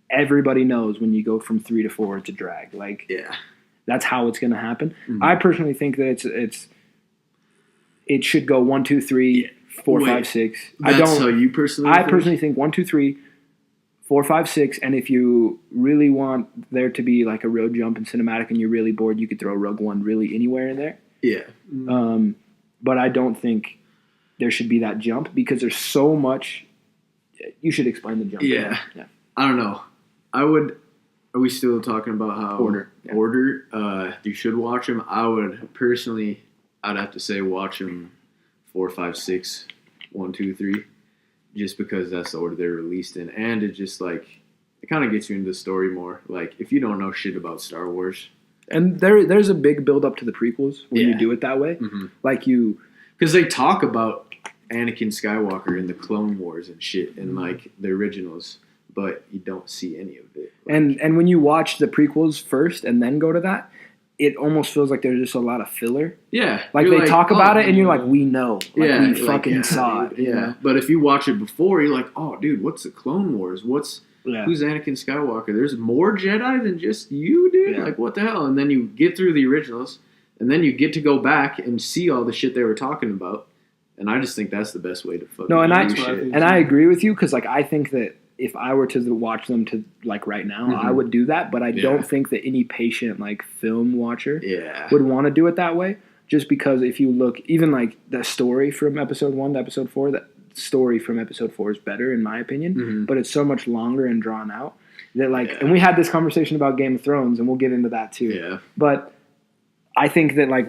everybody knows when you go from 3 to 4, it's a drag. Like, that's how it's going to happen. Mm-hmm. I personally think that it should go 1, 2, 3, 4, 5, 6. That's how you personally think? I personally think 1, 2, 3, 4, 5, 6. And if you really want there to be like a real jump in cinematic and you're really bored, you could throw Rogue One really anywhere in there. Yeah. But I don't think there should be that jump because there's so much. You should explain the jump. Yeah. I don't know. Are we still talking about how order? You should watch them. I'd have to say watch them 4, 5, 6, 1, 2, 3, just because that's the order they're released in, and it just like it kind of gets you into the story more. Like if you don't know shit about Star Wars, and there's a big build up to the prequels when you do it that way, mm-hmm. like you because they talk about Anakin Skywalker in the Clone Wars and shit, and like the originals, but you don't see any of it. Like, And when you watch the prequels first and then go to that, it almost feels like there's just a lot of filler. yeah, Like you're they talk about oh, it, and you're like, we know. Like, yeah, we like, fucking yeah, saw dude, it. You yeah. know? But if you watch it before, you're like, oh, dude, what's the Clone Wars? Yeah. Who's Anakin Skywalker? There's more Jedi than just you, dude. Yeah. Like, what the hell? And then you get through the originals, and then you get to go back and see all the shit they were talking about. And I just think that's the best way to fucking No, and do shit. I agree with you, because like I think that if I were to watch them to like right now, I would do that. But I don't think that any patient like film watcher would want to do it that way. Just because if you look, even like the story from episode 1 to episode 4, that story from episode 4 is better in my opinion. But it's so much longer and drawn out that like, and we had this conversation about Game of Thrones, and we'll get into that too. Yeah. But I think that like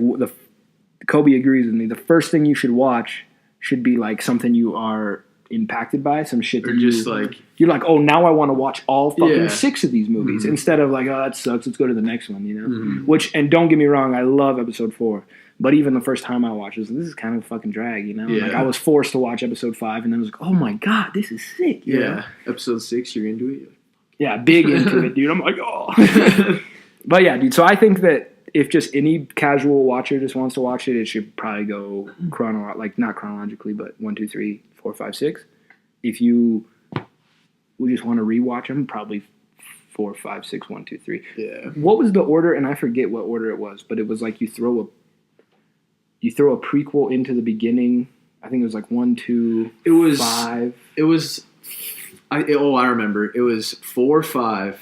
Kobe agrees with me. The first thing you should watch should be like something you are impacted by, some shit that Or just like you're like, oh, now I want to watch all fucking Yeah. 6 of these movies instead of like, oh, that sucks, let's go to the next one, you know? Which, and don't get me wrong, I love episode 4, but even the first time I watched this is kind of a fucking drag, you know? Yeah. Like I was forced to watch episode 5, and then I was like, oh my god, this is sick. You know? episode 6, you're into it. Yeah, big into it, dude. I'm like, oh. But yeah, dude. So I think that if just any casual watcher just wants to watch it, it should probably go not chronologically, but 1, 2, 3, 4, 5, 6. If you would just want to rewatch them, probably 4, 5, 6, 1, 2, 3. Yeah. What was the order? And I forget what order it was, but it was like you throw a prequel into the beginning. I think it was like 1, 2, It was 5. It was. I remember. It was 4, 5.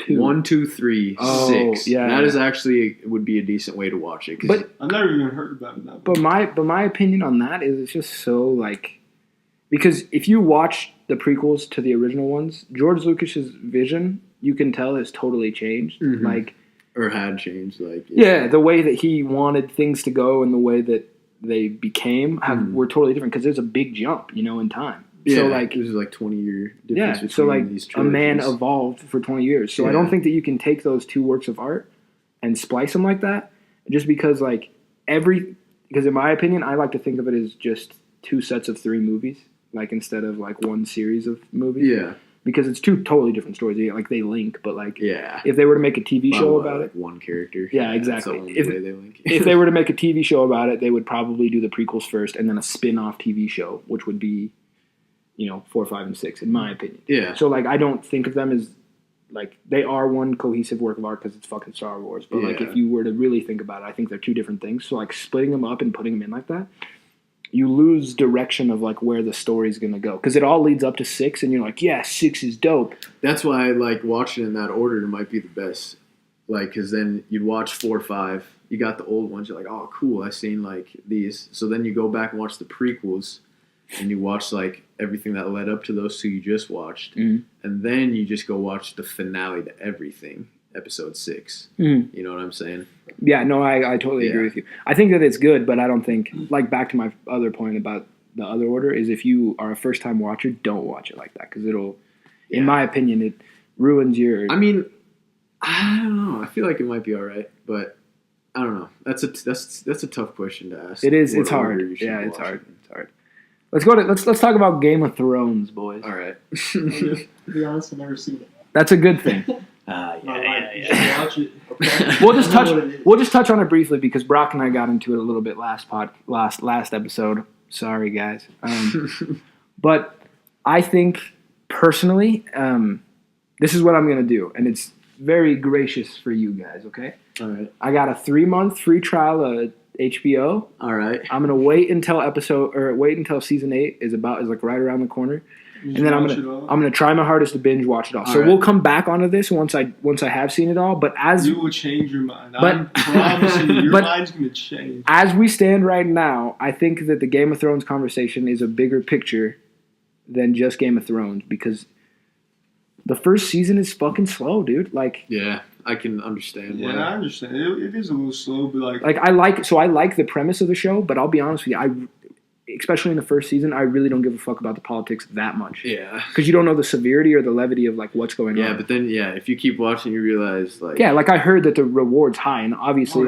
2. 1, 2, 3, Oh, 6. yeah, That yeah. is actually would be a decent way to watch it. 'Cause But I've never even heard about it that But way. my opinion on that is it's just so like, because if you watch the prequels to the original ones, George Lucas's vision, you can tell, has totally changed. Like, or had changed, like yeah, the way that he wanted things to go and the way that they became were totally different, because there's a big jump, you know, in time. Yeah, So like, there's like 20-year difference yeah, between so like these a man trilogies. evolved for 20 years. So I don't think that you can take those two works of art and splice them like that, just because like because in my opinion, I like to think of it as just 2 sets of 3 movies, like instead of like 1 series of movies. Yeah. Because it's 2 totally different stories. Like they link, but like Yeah. if they were to make a TV show about like it, one character. Yeah, That's exactly. the only If- way they link. if they were to make a TV show about it, they would probably do the prequels first and then a spin-off TV show, which would be, 4, 5, and 6, in my opinion. Yeah. So like, I don't think of them as like they are one cohesive work of art because it's fucking Star Wars. But like, Yeah. if you were to really think about it, I think they're 2 different things. So like, splitting them up and putting them in like that, you lose direction of like where the story's gonna go, because it all leads up to 6, and you're like, yeah, 6 is dope. That's why like watching in that order might be the best. Like, because then you'd watch 4, 5. You got the old ones. You're like, oh, cool. I've seen like these. So then you go back and watch the prequels, and you watch like everything that led up to those 2 you just watched, and then you just go watch the finale to everything, episode 6. You know what I'm saying? Yeah, no, I totally agree Yeah. with you. I think that it's good, but I don't think, like, back to my other point about the other order, is if you are a first-time watcher, don't watch it like that, because it'll, in my opinion, it ruins your... I mean, I don't know. I feel like it might be all right, but I don't know. That's a tough question to ask. It is. What It's order hard. you should Yeah, it's watch hard. it. It's hard. Let's talk about Game of Thrones, boys. All right. To be honest, I've never seen it. That's a good thing. My life. You should watch it. Okay. We'll just I know what it is. We'll just touch on it briefly, because Brock and I got into it a little bit last episode. Sorry, guys. But I think personally, this is what I'm gonna do, and it's very gracious for you guys. Okay, All right. I got a 3-month free trial of HBO. All right. I'm gonna wait until season 8 is like right around the corner. And then I'm gonna try my hardest to binge watch it all. So right. we'll come back onto this once I have seen it all. But as You will change your mind. But- I'm promising you, your but- mind's going to change. as we stand right now, I think that the Game of Thrones conversation is a bigger picture than just Game of Thrones, because the first season is fucking slow, dude. Like Yeah, I can understand. Yeah, I understand. It is a little slow, but like I like the premise of the show, but I'll be honest with you, especially in the first season, I really don't give a fuck about the politics that much. Yeah. Because you don't know the severity or the levity of like what's going on. Yeah, but then if you keep watching, you realize like Yeah, like I heard that the reward's high, and obviously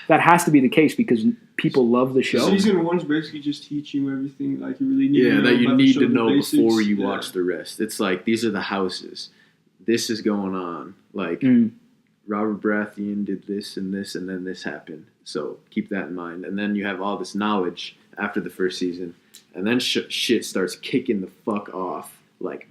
that has to be the case because people love the show. Season 1's basically just teaching you everything like you really need to know. that you about need the to show, know the before basics. you watch the rest. It's like these are the houses. This is going on. Like Robert Baratheon did this, and then this happened. So keep that in mind. And then you have all this knowledge after the first season, and then shit starts kicking the fuck off like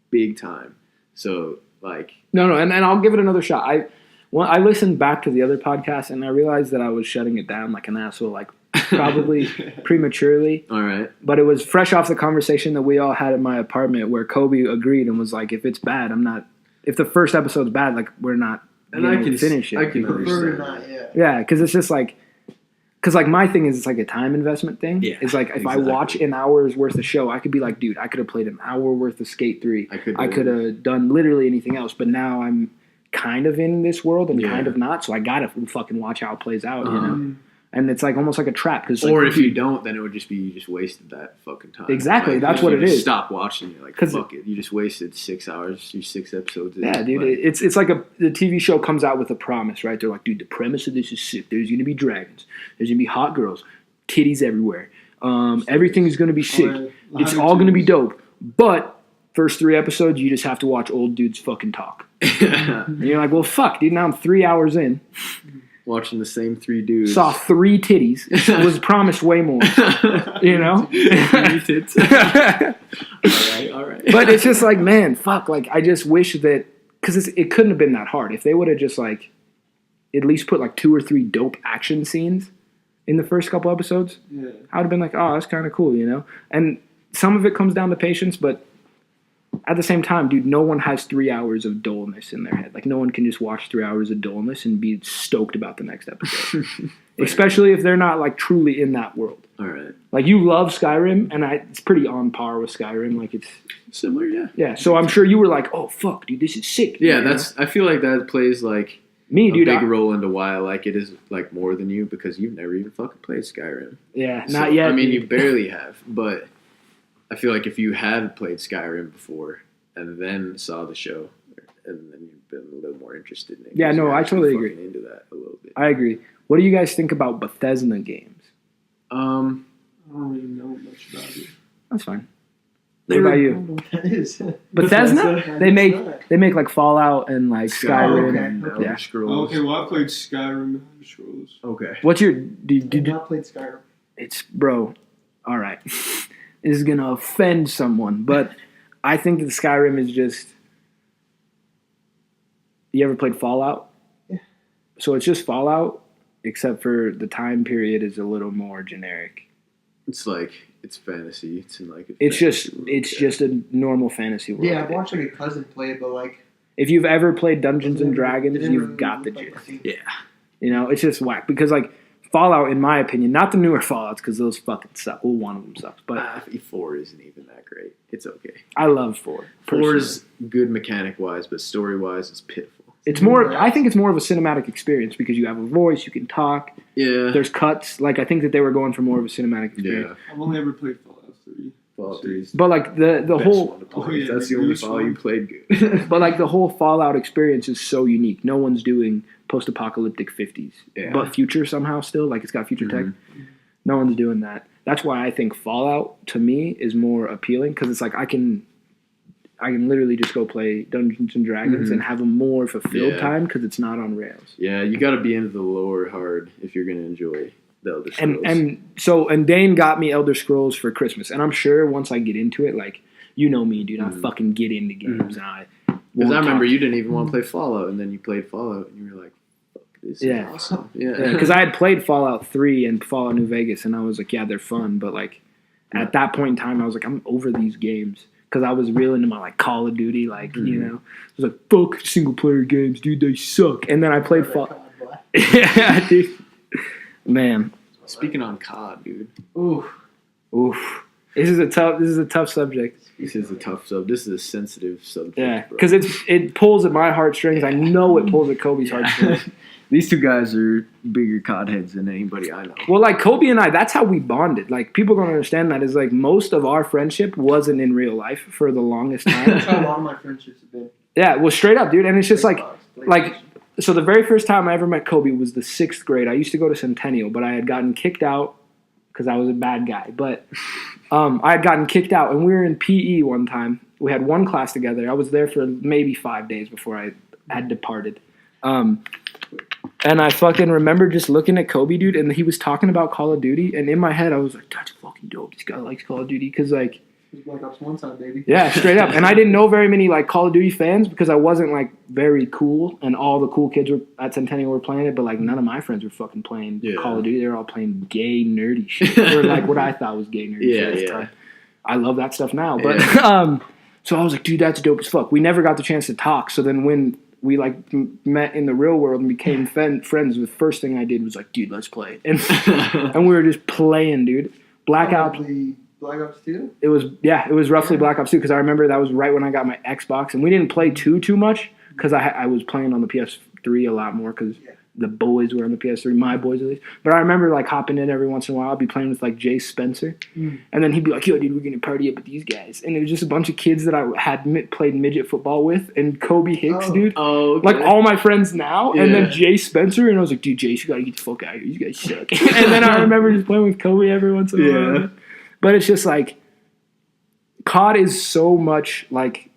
big time. So like No, and I'll give it another shot. I listened back to the other podcast, and I realized that I was shutting it down like an asshole, like probably prematurely. all right, But it was fresh off the conversation that we all had in my apartment where Kobe agreed and was like, if it's bad, I'm not. If the first episode's bad, like we're not. and I gonna can finish it. I can Prefer understand. not, yeah. Yeah, because it's just like. Because, like, my thing is it's like a time investment thing. Yeah, it's like if exactly. I watch an hour's worth of show, I could be like, dude, I could have played an hour worth of Skate 3. I could have done literally anything else. But now I'm kind of in this world and kind of not. So I got to fucking watch how it plays out, you know? And it's like almost like a trap. Cause, like, Or if you don't, then it would just be you just wasted that fucking time. Exactly, Like, that's you what it just is. Stop watching. You're like, 'Cause fuck it. You just wasted 6 hours. You 6 episodes. Yeah, dude. Like, It's like the TV show comes out with a promise, right? They're like, dude, the premise of this is sick. There's going to be dragons. There's going to be hot girls. Titties everywhere. Everything is going to be sick. It's all going to be dope. But first 3 episodes, you just have to watch old dudes fucking talk. And you're like, well, fuck, dude. Now I'm 3 hours in. watching the same 3 dudes. Saw 3 titties. Was promised way more. You know? 3 tits. all right. But it's just like, man, fuck. Like, I just wish that, because it couldn't have been that hard. If they would have just, like, at least put, like, 2 or 3 dope action scenes in the first couple episodes, I would have been like, oh, that's kind of cool, you know? And some of it comes down to patience, but at the same time, dude, no one has 3 hours of dullness in their head. Like, no one can just watch 3 hours of dullness and be stoked about the next episode. Especially if they're not, like, truly in that world. All right. Like, you love Skyrim, and it's pretty on par with Skyrim. Like, it's Similar, yeah. yeah. So I'm sure you were like, oh, fuck, dude, this is sick. Yeah, you know? I feel like that plays, like, Me, dude. a big role into why I like it is, like, more than you, because you've never even fucking played Skyrim. Yeah, So, not yet. I mean, dude. you barely have, but I feel like if you had played Skyrim before and then saw the show, and then you've been a little more interested in it. Yeah, 'cause no, you're I actually totally agree. fucking into that a little bit. I agree. What do you guys think about Bethesda games? I don't really know much about it. That's fine. They What were- about I you? don't know what that is. Bethesda? They make like Fallout and like Skyrim. okay, and- okay. Yeah. Elder Scrolls. Okay, well, I played Skyrim and Elder Scrolls. Okay. What's your I've not played Skyrim. it's bro? All right, this is gonna offend someone, but I think that Skyrim is just. You ever played Fallout? Yeah. So it's just Fallout, except for the time period is a little more generic. It's like, it's fantasy. It's in like a It's fantasy just world, it's yeah. just a normal fantasy world. Yeah, I've watched like a cousin play it, but like If you've ever played Dungeons and it Dragons, didn't you've really got the look like gist. my thing. Yeah. You know, it's just whack because like Fallout, in my opinion, not the newer Fallouts because those fucking suck. Well, one of them sucks, but 4 isn't even that great. It's okay. I love 4. 4 is good mechanic wise, but story wise, it's pitiful. It's more. I think it's more of a cinematic experience because you have a voice, you can talk. Yeah. There's cuts. Like I think that they were going for more of a cinematic experience. Yeah. I've only ever played Fallout 3. Fallout 3 is But like the best whole, one to play. Oh, yeah, That's the the only Goose Fallout one. you played good. but like the whole Fallout experience is so unique. No one's doing post-apocalyptic 50s, Yeah. but future somehow still. Like it's got future tech. No one's doing that. That's why I think Fallout to me is more appealing because it's like I can literally just go play Dungeons and Dragons and have a more fulfilled Yeah. time because it's not on rails. Yeah, you got to be into the lore hard if you're going to enjoy the Elder Scrolls. And Dayne got me Elder Scrolls for Christmas, and I'm sure once I get into it, like you know me, dude, I fucking get into games, and I. Because I remember talk- you didn't even want to play Fallout, and then you played Fallout, and you were like, fuck, this Yeah. is awesome. Yeah. Yeah, because I had played Fallout 3 and Fallout New Vegas, and I was like, yeah, they're fun, but like at that point in time, I was like, I'm over these games. Because I was real into my like Call of Duty, like you know, I was like, fuck single player games, dude, they suck. And then I played Fallout. Yeah, dude, man, Speaking on COD, dude. Ooh, oof. This is a tough subject. This is a tough subject. This is a sensitive subject. Yeah, bro. because it pulls at my heartstrings. I know it pulls at Kobe's heartstrings. These two guys are bigger COD heads than anybody I know. Well, like Kobe and I, that's how we bonded. Like people don't understand that is like most of our friendship wasn't in real life for the longest time. That's how a lot of my friendships have been. Yeah, well, straight up, dude. And it's just like PlayStation. so the very first time I ever met Kobe was the 6th grade. I used to go to Centennial, but I had gotten kicked out because I was a bad guy. But I had gotten kicked out, and we were in PE one time. We had one class together. I was there for maybe 5 days before I had departed. And I fucking remember just looking at Kobe, dude, and he was talking about Call of Duty, and in my head I was like, that's fucking dope. This guy likes Call of Duty because, like, Black Ops 1 time, baby. yeah, straight up. And I didn't know very many, like, Call of Duty fans because I wasn't, like, very cool, and all the cool kids were at Centennial were playing it, but, like, none of my friends were fucking playing Call of Duty. They were all playing gay, nerdy shit, or, like, what I thought was gay, nerdy shit at the time. I love that stuff now, but, so I was like, dude, that's dope as fuck. We never got the chance to talk, so then when we like met in the real world and became friends, the first thing I did was like, dude, let's play. And and we were just playing, dude. Black Ops 2? It was roughly Black Ops 2 because I remember that was right when I got my Xbox, and we didn't play too much because I was playing on the PS3 a lot more because the boys were on the PS3, my boys at least. But I remember like hopping in every once in a while. I'd be playing with like Jay Spencer, and then he'd be like, "Yo, dude, we're gonna party up with these guys." And it was just a bunch of kids that I had played midget football with, and Kobe Hicks, dude, like all my friends now, and then Jay Spencer, and I was like, "Dude, Jay, you gotta get the fuck out of here. You guys suck." And then I remember just playing with Kobe every once in a while. But it's just like COD is so much like,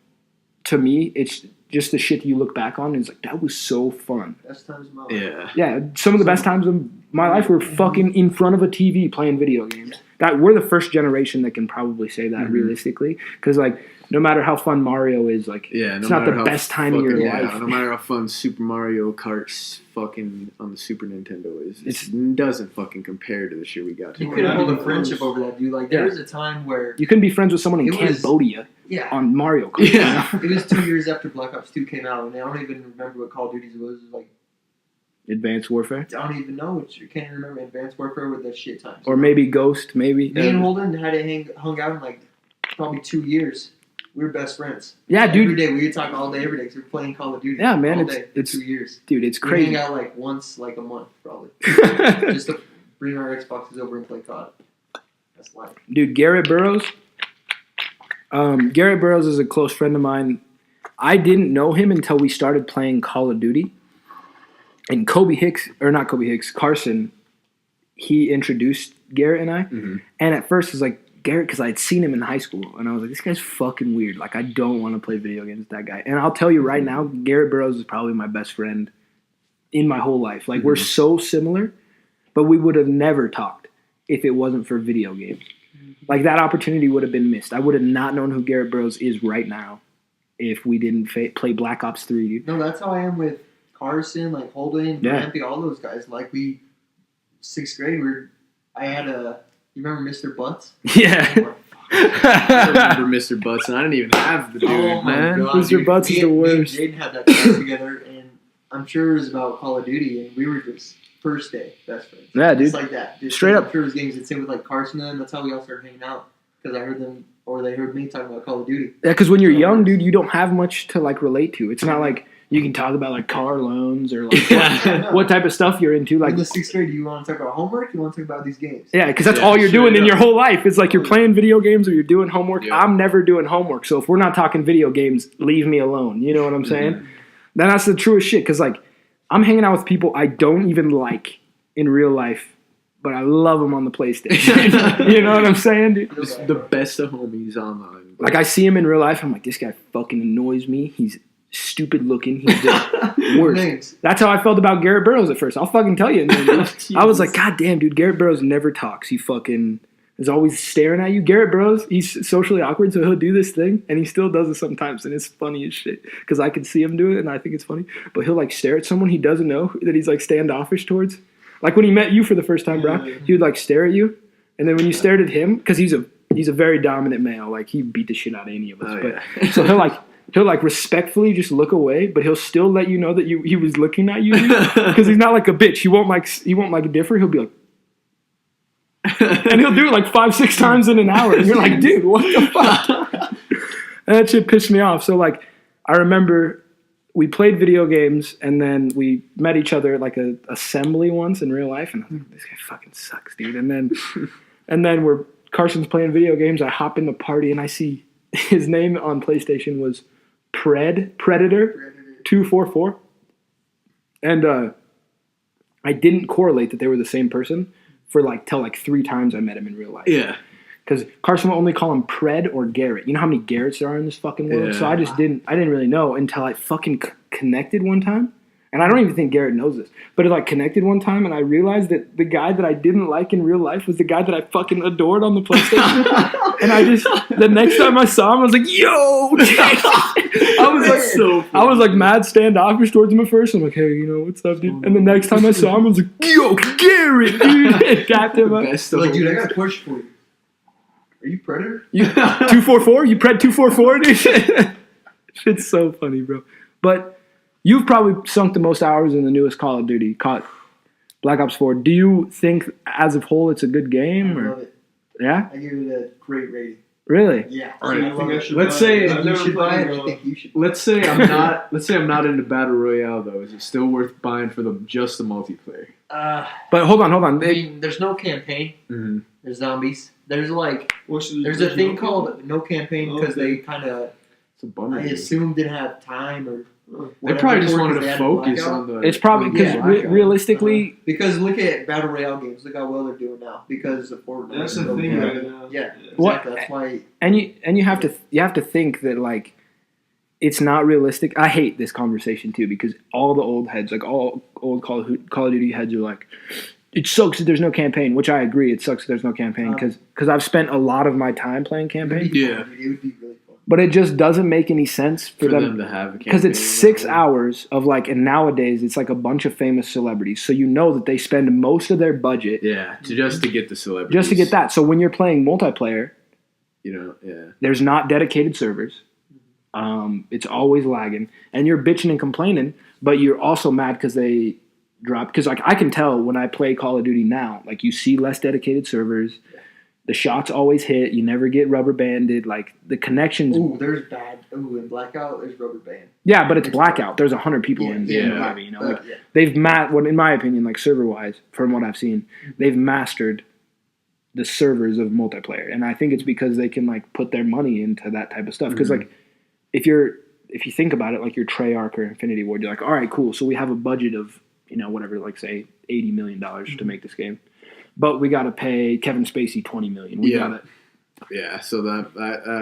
to me, it's just the shit that you look back on and it's like, that was so fun. Best times of my life. Yeah, some of the best times of my life were fucking in front of a TV playing video games. That we're the first generation that can probably say that realistically. Because, like, no matter how fun Mario is, like, it's not the best time of your life. No matter how fun Super Mario Kart fucking on the Super Nintendo is, it doesn't fucking compare to the shit we got. You could hold a friendship over that, dude. Like, there was a time where you couldn't be friends with someone in Cambodia on Mario Kart. Yeah. It was 2 years after Black Ops 2 came out, and I don't even remember what Call of Duty was. It was like Advanced Warfare? I don't even know. I can't remember. Advanced Warfare with the shit times. Or maybe Ghost, maybe. Me and Holden hung out in like probably 2 years. We were best friends. Yeah, dude. Every day. We would talk all day, every day because we were playing Call of Duty. Yeah, man. All day for 2 years. Dude, it's crazy. We hang out like once, like a month, probably. Just to bring our Xboxes over and play COD. That's life. Dude, Garrett Burrows. Garrett Burrows is a close friend of mine. I didn't know him until we started playing Call of Duty. And Carson, he introduced Garrett and I. And at first it was like, Garrett, because I had seen him in high school. And I was like, this guy's fucking weird. Like, I don't want to play video games with that guy. And I'll tell you right now, Garrett Burrows is probably my best friend in my whole life. Like, we're so similar, but we would have never talked if it wasn't for video games. Like, that opportunity would have been missed. I would have not known who Garrett Burrows is right now if we didn't play Black Ops 3, dude. No, that's how I am with Carson, like Holden, Rampy, all those guys. Like, 6th grade, I had you remember Mr. Butts? Yeah. I remember Mr. Butts, and I didn't even have the dude. Oh, man. God, Mr. Butts is the worst. Me and Dayne had that class together, and I'm sure it was about Call of Duty, and we were just first day best friends. Yeah, dude. Just like that. Just straight up. I'm sure it was games. It's same with like Carson, and that's how we all started hanging out. Because I heard them, or they heard me talking about Call of Duty. Yeah, because when you're young, dude, you don't have much to, like, relate to. It's not like you can talk about, like, car loans or, like, what type of stuff you're into. Like, in the 6th grade, do you want to talk about homework? You want to talk about these games? Yeah, because that's all you're doing in your whole life. It's like you're playing video games or you're doing homework. Yeah. I'm never doing homework. So if we're not talking video games, leave me alone. You know what I'm saying? Then that's the truest shit. Because, like, I'm hanging out with people I don't even like in real life, but I love them on the PlayStation. You know what I'm saying, dude? Just the best of homies online. Like, I see him in real life. I'm like, this guy fucking annoys me. He's stupid looking. He's the worst. That's how I felt about Garrett Burrows at first. I'll fucking tell you. I was like, God damn, dude, Garrett Burrows never talks. He fucking is always staring at you. Garrett Burrows, he's socially awkward, so he'll do this thing, and he still does it sometimes, and it's funny as shit. Because I can see him do it, and I think it's funny. But he'll, like, stare at someone he doesn't know that he's, like, standoffish towards. Like, when he met you for the first time, bro, he would, like, stare at you, and then when you stared at him, because he's a very dominant male. Like, he beat the shit out of any of us. So he'll respectfully just look away, but he'll still let you know that he was looking at you, because he's not like a bitch. He won't like differ. He'll be like, and he'll do it like 5-6 times in an hour, and you're like, dude, what the fuck? And that shit pissed me off. So, like, I remember we played video games, and then we met each other at like a assembly once in real life, and I was like, this guy fucking sucks, dude. And then Carson's playing video games. I hop in the party, and I see his name on PlayStation was Predator 244, and I didn't correlate that they were the same person till 3 times I met him in real life. Yeah. Because Carson will only call him Pred or Garrett. You know how many Garretts there are in this fucking world? Yeah. So I didn't really know until I fucking connected one time. And I don't even think Garrett knows this. But it connected one time, and I realized that the guy that I didn't like in real life was the guy that I fucking adored on the PlayStation. And the next time I saw him, I was like, yo! I was like mad standoffish towards him at first. I'm like, hey, what's up, dude? And the next time I saw him, I was like, yo, Garrett, dude! Tapped him up. Like, dude, I got a question for you. Are you Predator? 244? You Pred 244, dude? Shit's so funny, bro. But you've probably sunk the most hours in the newest Call of Duty, Black Ops 4. Do you think, as a whole, it's a good game? I love it. Yeah? I give it a great rating. Really? Yeah. All right. I think I should Let's buy say it. I've You never should buy played it. I think you should. Let's say I'm not into battle royale though. Is it still worth buying for just the multiplayer? But hold on. I mean, there's no campaign. Mm-hmm. There's zombies. There's There's a thing called no campaign because Okay. they kind of, It's a bummer. I assume, didn't have time or They whatever probably just for it, wanted 'cause they to had focus blackout. on the. it's probably because Yeah. realistically, Because look at battle royale games. Look how well they're doing now because of Fortnite. That's the So, thing yeah. right now. Yeah. What- Exactly. That's why. and you have to think that it's not realistic. I hate this conversation too because all the old heads, all old Call of Duty heads, are like, it sucks that there's no campaign. Which I agree, it sucks that there's no campaign because I've spent a lot of my time playing campaign. Yeah. It would be really fun. But it just doesn't make any sense for them to have a because it's campaign. 6 hours of and nowadays it's a bunch of famous celebrities, so that they spend most of their budget Yeah, just to get the celebrities. just to get that. So when you're playing multiplayer, Yeah. there's not dedicated servers. It's always lagging, and you're bitching and complaining, but you're also mad because they drop. Because I can tell when I play Call of Duty now, you see less dedicated servers. The shots always hit. You never get rubber banded. The connections. Ooh, there's bad. Ooh, in Blackout, there's rubber band. Yeah, but it's blackout. There's 100 people in the Yeah. lobby. Yeah. They've in my opinion, server wise, from what I've seen, they've mastered the servers of multiplayer, and I think it's because they can put their money into that type of stuff. Because if you think about it, your Treyarch or Infinity Ward, you're all right, cool. So we have a budget of whatever, say $80 million to make this game, but we got to pay Kevin Spacey $20 million. We gotta, Yeah, so that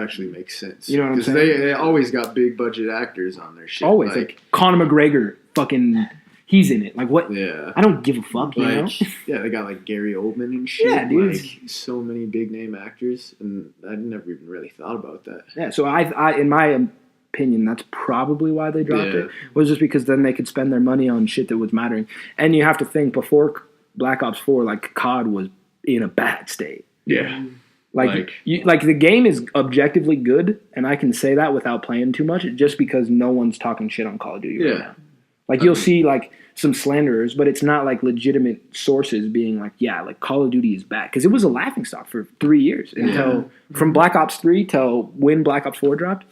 actually makes sense. You know what I'm 'Cause saying? They always got big budget actors on their shit. always Conor McGregor, fucking, he's in it. What? Yeah. I don't give a fuck. Yeah, they got Gary Oldman and shit. Yeah, dude. So many big name actors, and I never even really thought about that. Yeah, so I in my opinion, that's probably why they dropped it. Was just because then they could spend their money on shit that was mattering. And you have to think, before Black Ops 4, COD was in a bad state. Yeah. The game is objectively good, and I can say that without playing too much, just because no one's talking shit on Call of Duty right now. You'll see some slanderers, but it's not legitimate sources being Call of Duty is bad, because it was a laughingstock for 3 years until from Black Ops 3 till when Black Ops 4 dropped.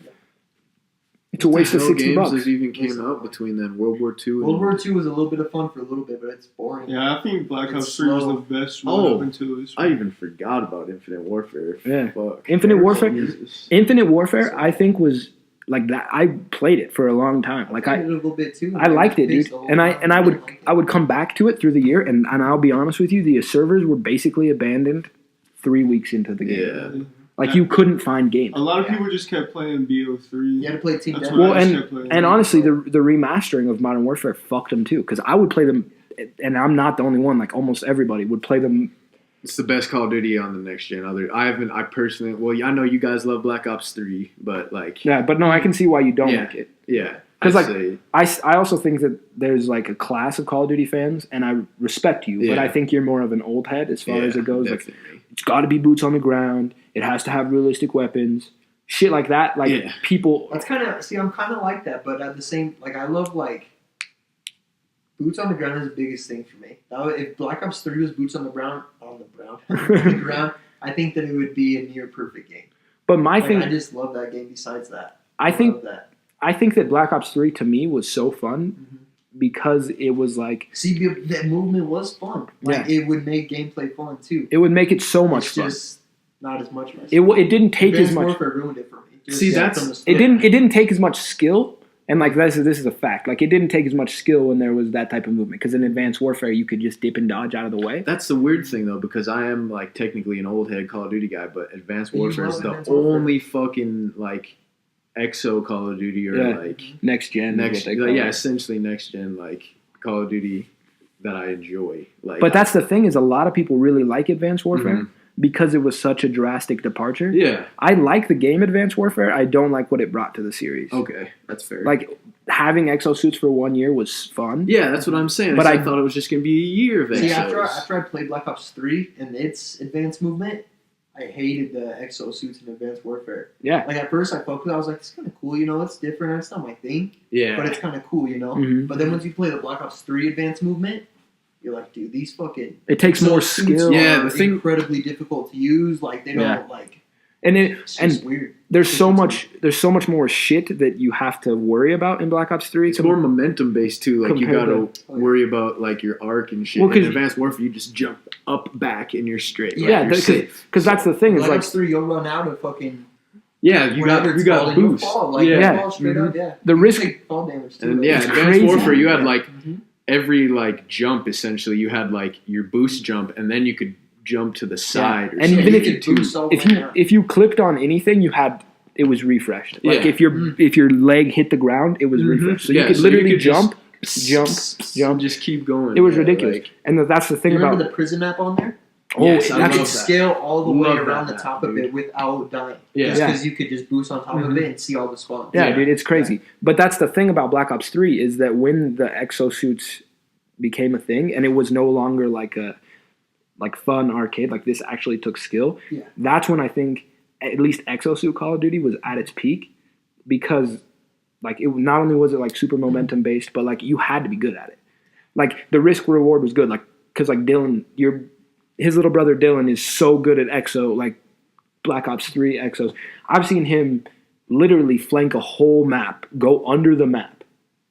It's a waste of $60. Games even came out between then? World War II. World War II was a little bit of fun for a little bit, but it's boring. Yeah, I think Black It's Ops 3 was slow. the best one up until this one. I even forgot about Infinite Warfare. Yeah. Fuck. Infinite Warfare. Jesus. Infinite Warfare, I think, was that. I played it for a long time. I played it a little bit too. I liked it, dude. And I would come back to it through the year, and I'll be honest with you, the servers were basically abandoned 3 weeks into the game. Yeah. You couldn't find games. A lot of people just kept playing BO3. You had to play Team That's Deathmatch. what Well, I just kept playing. and honestly, the remastering of Modern Warfare fucked them too, because I would play them, and I'm not the only one. Almost everybody would play them. It's the best Call of Duty on the next gen. I personally, I know you guys love Black Ops 3, but Yeah, but no, I can see why you don't Yeah. like it. yeah. Because I'd say- I also think that there's a class of Call of Duty fans, and I respect you, but Yeah. I think you're more of an old head as far as it goes. definitely. It's got to be boots on the ground. It has to have realistic weapons, shit like that. People. That's kind of I'm kind of like that, but at the same, I love boots on the ground is the biggest thing for me. If Black Ops 3 was boots on the ground, the ground, I think that it would be a near perfect game. But my thing, I just love that game. Besides that, I think love that. I think that Black Ops 3 to me was so fun because it was like See, that movement was fun. Like it would make gameplay fun too. it would make it so much It's fun. just not as much. It didn't take as Advanced much. Warfare ruined it for me. Just See, from that's- the It start. didn't take as much skill. And like this is a fact. Like it didn't take as much skill when there was that type of movement because in Advanced Warfare you could just dip and dodge out of the way. That's the weird thing though, because I am like technically an old head Call of Duty guy, but Advanced You Warfare is love the Advanced Warfare. only fucking like EXO Call of Duty or Yeah. like Next gen, next, is what they call it. essentially next gen like Call of Duty that I enjoy. Like, But that's the thing is a lot of people really like Advanced Warfare Mhm. because it was such a drastic departure. yeah, I like the game Advanced Warfare. I don't like what it brought to the series. okay, that's fair. Like having exosuits for 1 year was fun. yeah, that's what I'm saying. But But I I- thought it was just gonna be a year of See, EXOs. after I played Black Ops 3 and its advanced movement, I hated the exosuits in Advanced Warfare. Yeah. Like at first I focused, I was like, it's kind of cool, it's different. It's not my thing, yeah, but it's kind of cool, Mhm. But then once you play the Black Ops 3 advanced movement, you're like, dude, these fucking It takes more exosuits skill. Yeah, are the thing- incredibly difficult to use. Like they don't Yeah. like. And It's just weird. there's so much more shit that you have to worry about in Black Ops 3. it's more momentum based too. Like you compared gotta to- worry about like your arc and shit. Well, 'cause- in Advanced Warfare, you just jump up, back, and you're straight. Like, Yeah, you're because safe. that's the thing is Black like Ops 3, you'll run out of fucking. Yeah, you whatever got it's called, and you'll boost. fall. Like, yeah, you'll fall straight up. Yeah, The You can risk- take fall damage too. and like, yeah, It's Advanced crazy. Warfare, you had Yeah. like Mhm. every like jump essentially. You had like your boost jump, and then you could jump to the side. Or And something. even you if could you boost all if the way you down. if you clicked on anything, it was refreshed. Like Yeah. if your leg hit the ground, it was Mhm. refreshed. So Yeah, you could so you literally could just- jump. just keep going. It was Yeah, ridiculous. like- And that's the thing You about remember the prison map on there? Yes, I You love could that. scale all the way Love around that the top map, of dude. it without dying. Yeah. Just Yeah. because you could just boost on top of Mhm. it and see all the spawns. yeah, Yeah. dude, it's crazy. But that's the thing about Black Ops 3 is that when the exosuits became a thing and it was no longer like a fun arcade, like this actually took skill. Yeah. That's when I think at least exosuit Call of Duty was at its peak because like it not only was it like super momentum based, but like you had to be good at it. Like the risk reward was good, like because like Dylan, his little brother Dylan is so good at exo, like Black Ops 3 exos. I've seen him literally flank a whole map, go under the map.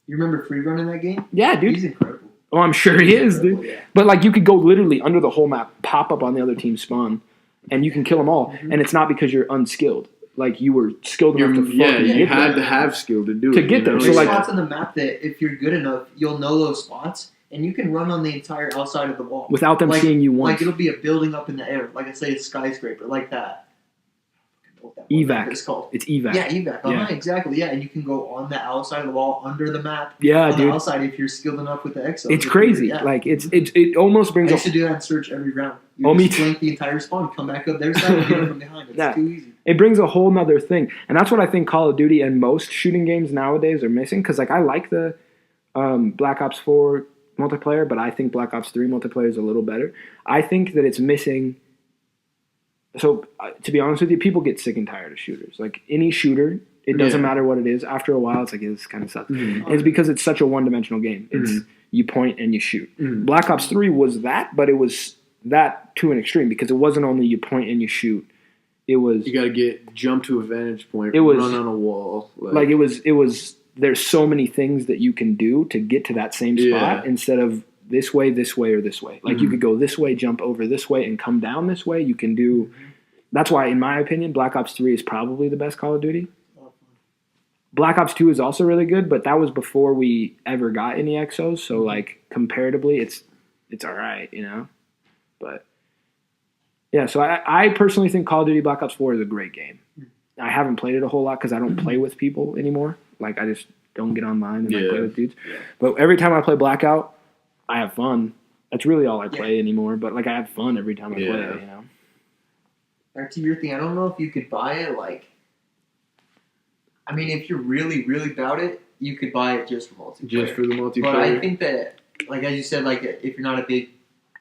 You remember free running that game? Yeah, dude. He's incredible. Oh, I'm sure he is, Incredible, dude. yeah. But like you could go literally under the whole map, pop up on the other team's spawn, and you can kill them all. Mm-hmm. And it's not because you're unskilled. Like you were skilled enough to fucking yeah, you get had there. to have skill to do To it. get you there. know? So, There's like- spots on the map that if you're good enough, you'll know those spots, and you can run on the entire outside of the wall. without them Like- seeing you once. Like it'll be a building up in the air. Like I say, a skyscraper, like that. I don't know what that Evac. one is called. It's evac. Yeah, evac. Yeah. Exactly. Yeah, and you can go on the outside of the wall, under the map. Yeah, on the dude. outside, if you're skilled enough with the exo. It's crazy. Yeah. Like it almost I brings used to a, do that in search every round. You Oh, me just flank the entire spawn, come back up their side, and get it from behind. It's Yeah. too easy. it brings a whole nother thing. And that's what I think Call of Duty and most shooting games nowadays are missing. Because like I like the Black Ops 4 multiplayer, but I think Black Ops 3 multiplayer is a little better. I think that it's missing. So to be honest with you, people get sick and tired of shooters. Like any shooter, it doesn't Yeah. matter what it is. After a while, it's like this kind of sucks. Mhm. It's because it's such a one-dimensional game. It's you point and you shoot. Mhm. Black Ops 3 was that, but it was that to an extreme because it wasn't only you point and you shoot. It was You got to jump to a vantage point. It was- run on a wall. like it was. There's so many things that you can do to get to that same spot Yeah. instead of this way, or this way. Like you Mhm. could go this way, jump over this way, and come down this way. You can do. That's why, in my opinion, Black Ops 3 is probably the best Call of Duty. Black Ops 2 is also really good, but that was before we ever got any exos. So like comparatively, it's all right, But yeah, so I personally think Call of Duty Black Ops 4 is a great game. I haven't played it a whole lot because I don't play with people anymore. Like I just don't get online and like, Yeah. play with dudes. But every time I play Blackout, I have fun. That's really all I play anymore. But like I have fun every time I play Yeah. it. Back to your thing, I don't know if you could buy it like. I mean, if you're really, really about it, you could buy it just for multiplayer. just for the multiplayer. But I think that, like as you said, like if you're not a big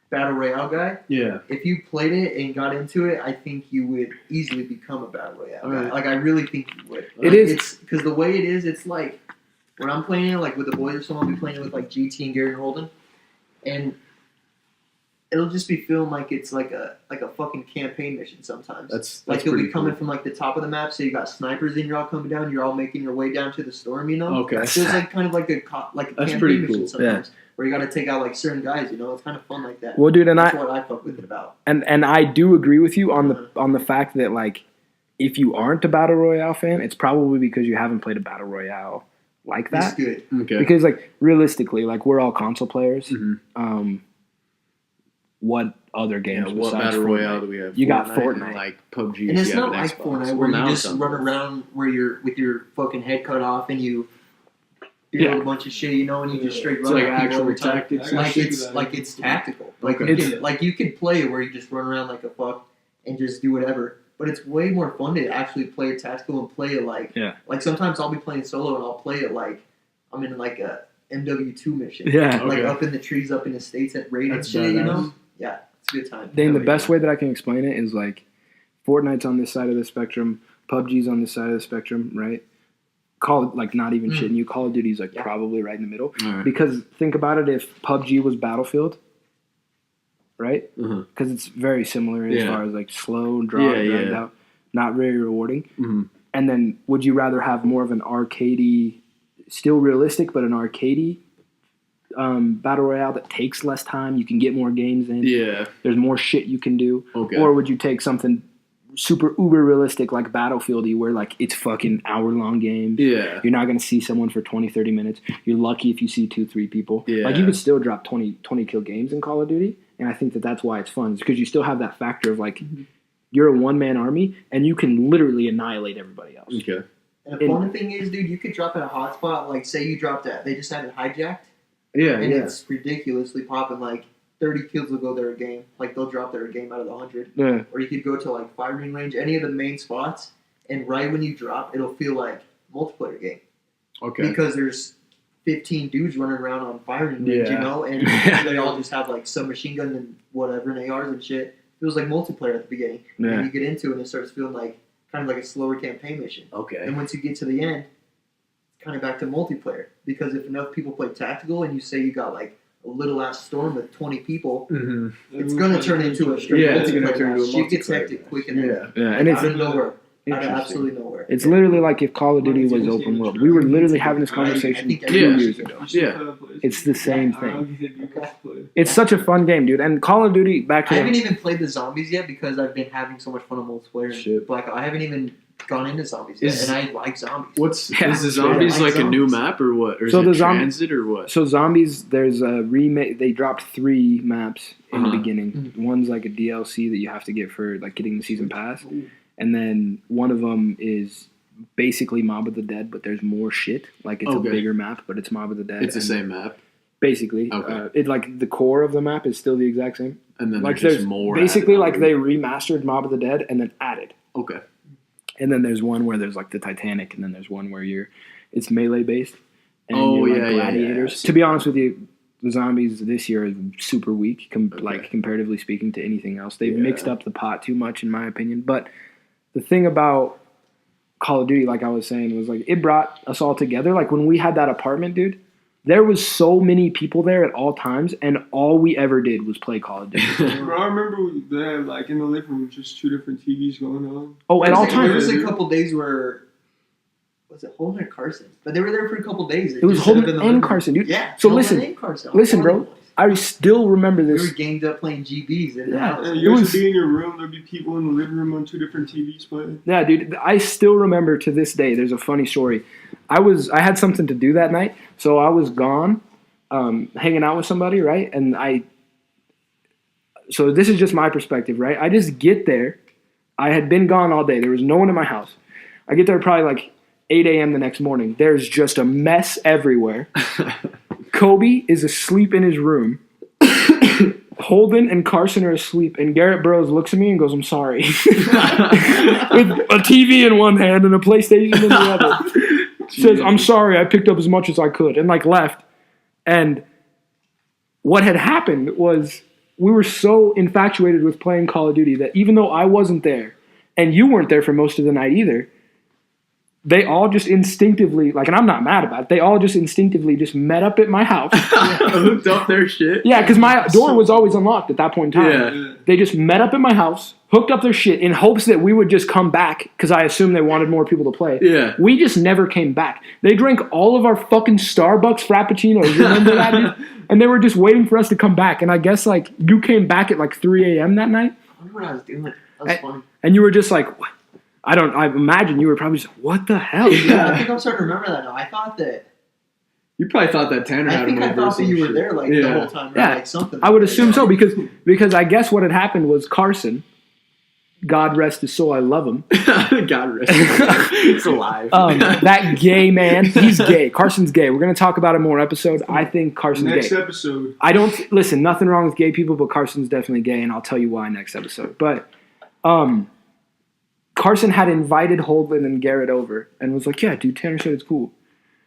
battle royale guy, yeah. if you played it and got into it, I think you would easily become a battle royale guy. Alright. Like I really think you would. It is. It's because the way it is, it's like when I'm playing it, like with the boys or someone, I'll be playing it with like GT and Gary and Holden, and it'll just be feeling like it's like a fucking campaign mission sometimes. That's like you'll be pretty coming cool. from like the top of the map, so you got snipers and you're all coming down. You're all making your way down to the storm. Okay. So it's like kind of like a That's campaign pretty mission cool. sometimes, where you got to take out like certain guys. It's kind of fun like that. Well, dude, and That's what I fuck with it about. and I do agree with you on the fact that like if you aren't a battle royale fan, it's probably because you haven't played a battle royale like It's that. good. Okay. Because like realistically, like we're all console players. Mhm. What other games? Yeah, what besides battle royale Fortnite? do we have? You got And, Fortnite. like PUBG. And it's if you not have an like Xbox. Fortnite Well, where now you it's just on run both. around where you're with your fucking head cut off and you build Yeah. a bunch of shit, and you just straight It's run like at people actual every time. tactics. It's tactical. Like Okay. you could play where you just run around like a fuck and just do whatever. But it's way more fun to actually play it tactical and play it like sometimes I'll be playing solo and I'll play it like I'm in like a MW2 mission. Yeah. Like Okay. up in the trees, up in the States at raid and That's shit, badass. Yeah, it's a good time. Dayne, the Hell best yeah. way that I can explain it is like Fortnite's on this side of the spectrum, PUBG's on this side of the spectrum, right? Not even shitting you. Call of Duty's like probably right in the middle. All right. Because think about it, if PUBG was Battlefield, right? Uh-huh. Because it's very similar as Yeah. far as like slow, dragged Yeah. out, not very rewarding. Mhm. And then would you rather have more of an arcadey, still realistic, but an arcadey battle royale that takes less time? You can get more games in. Yeah. There's more shit you can do. Okay. Or would you take something super uber realistic like Battlefield-y where like it's fucking hour-long games? Yeah. You're not going to see someone for 20, 30 minutes. You're lucky if you see 2-3 people. Yeah. Like you could still drop 20 kill games in Call of Duty. And I think that that's why it's fun. It's because you still have that factor of like you're a one-man army and you can literally annihilate everybody else. Okay. And the fun thing is, dude, you could drop at a hotspot. Like, say you dropped at, they just had it hijacked, Yeah. and Yeah. it's ridiculously popping. Like, 30 kills will go there a game. Like, they'll drop there a game out of the 100. Yeah. Or you could go to, like, firing range, any of the main spots, and right when you drop, it'll feel like multiplayer game. Okay. Because there's 15 dudes running around on firing range, Yeah. and they all just have, like, submachine guns and whatever, and ARs and shit. It feels like multiplayer at the beginning. Yeah. And you get into it, and it starts feeling like kind of like a slower campaign mission. Okay. And once you get to the end, it's kind of back to multiplayer. Because if enough people play tactical and you say you got like a little ass storm with 20 people, Mm-hmm. it's going to turn into a straight Yeah, it's gonna multiplayer turn into a match. Shit gets multiplayer hectic match. quick and then Yeah. Yeah. And it's out of nowhere. Out of Interesting. absolutely nowhere. it's literally like if Call of Duty was open world. We were literally having this conversation I think 2 Yeah. years ago. Yeah. It's the same I thing. don't think it'd be multiplayer. It's such a fun game, dude. And Call of Duty, back I to haven't even played the zombies yet because I've been having so much fun on multiplayer. Shit. Black Ops. I haven't even gone into zombies yet, Is- and I like zombies. What's Yeah. is the zombies Yeah, I like like a new zombies. map or what? Or is So it the transit or what? So Zombies, there's a remake. They dropped 3 maps in Uh-huh. the beginning. Mm-hmm. One's like a DLC that you have to get for like getting the season pass, and then one of them is basically Mob of the Dead, but there's more shit. Like it's Okay. a bigger map, but it's Mob of the Dead. It's the and same map, Basically, Okay. it like the core of the map is still the exact same. and then Like there's there's just more. basically added like on. they remastered Mob of the Dead and then added. Okay. And then there's one where there's like the Titanic, and then there's one where it's melee based. And Oh, you're yeah, like yeah, gladiators. yeah. To be honest with you, the zombies this year are super weak, Okay. like comparatively speaking to anything else. They've Yeah. mixed up the pot too much, in my opinion. But the thing about Call of Duty, like I was saying, was like it brought us all together. Like when we had that apartment, dude, there was so many people there at all times, and all we ever did was play Call of Duty. Bro, I remember they had like in the living room just 2 different TVs going on. Oh, at all There times. was a couple days where was it Holden or Carson? But they were there for a couple days. It was just set up Holden in the and living room. Carson, dude. Yeah. So Holden listen, and Carson. listen, bro. Boys. I still remember We this. were ganged up playing GBs in the Yeah. house. And It you was- used to be in your room, there'd be people in the living room on 2 different TVs playing. Yeah, dude. I still remember to this day. There's a funny story. I had something to do that night, so I was gone, hanging out with somebody, right? And so this is just my perspective, right? I just get there. I had been gone all day. There was no one in my house. I get there probably like 8 a.m. the next morning. There's just a mess everywhere. Kobe is asleep in his room. Holden and Carson are asleep, and Garrett Burroughs looks at me and goes, "I'm sorry," with a TV in one hand and a PlayStation in the other. Says, "I'm sorry, I picked up as much as I could," and like left. And what had happened was we were so infatuated with playing Call of Duty that even though I wasn't there, and you weren't there for most of the night either, they all just instinctively, like, and I'm not mad about it, they all just instinctively just met up at my house. Hooked up their shit. Yeah, because my door was always unlocked at that point in time. Yeah. They just met up at my house, hooked up their shit in hopes that we would just come back because I assumed they wanted more people to play. Yeah. We just never came back. They drank all of our fucking Starbucks Frappuccinos. You remember that, dude? And they were just waiting for us to come back. And I guess, like, you came back at, like, 3 a.m. that night. I wonder what I was doing. That was funny. And you were just like, what? I imagine you were probably just, what the hell? Yeah, I think I'm starting to remember that now. I thought that. You probably thought that Tanner had him over. I thought that you were there like the whole time. Right? Yeah, Like something. I would assume so because I guess what had happened was Carson, God rest his soul, I love him. God rest his soul. He's alive. That gay man, he's gay. Carson's gay. We're going to talk about it more episode. I think Carson's Next gay. episode. I don't, listen, nothing wrong with gay people, but Carson's definitely gay, and I'll tell you why next episode. But Carson had invited Holdland and Garrett over and was like, yeah, dude, Tanner said it's cool.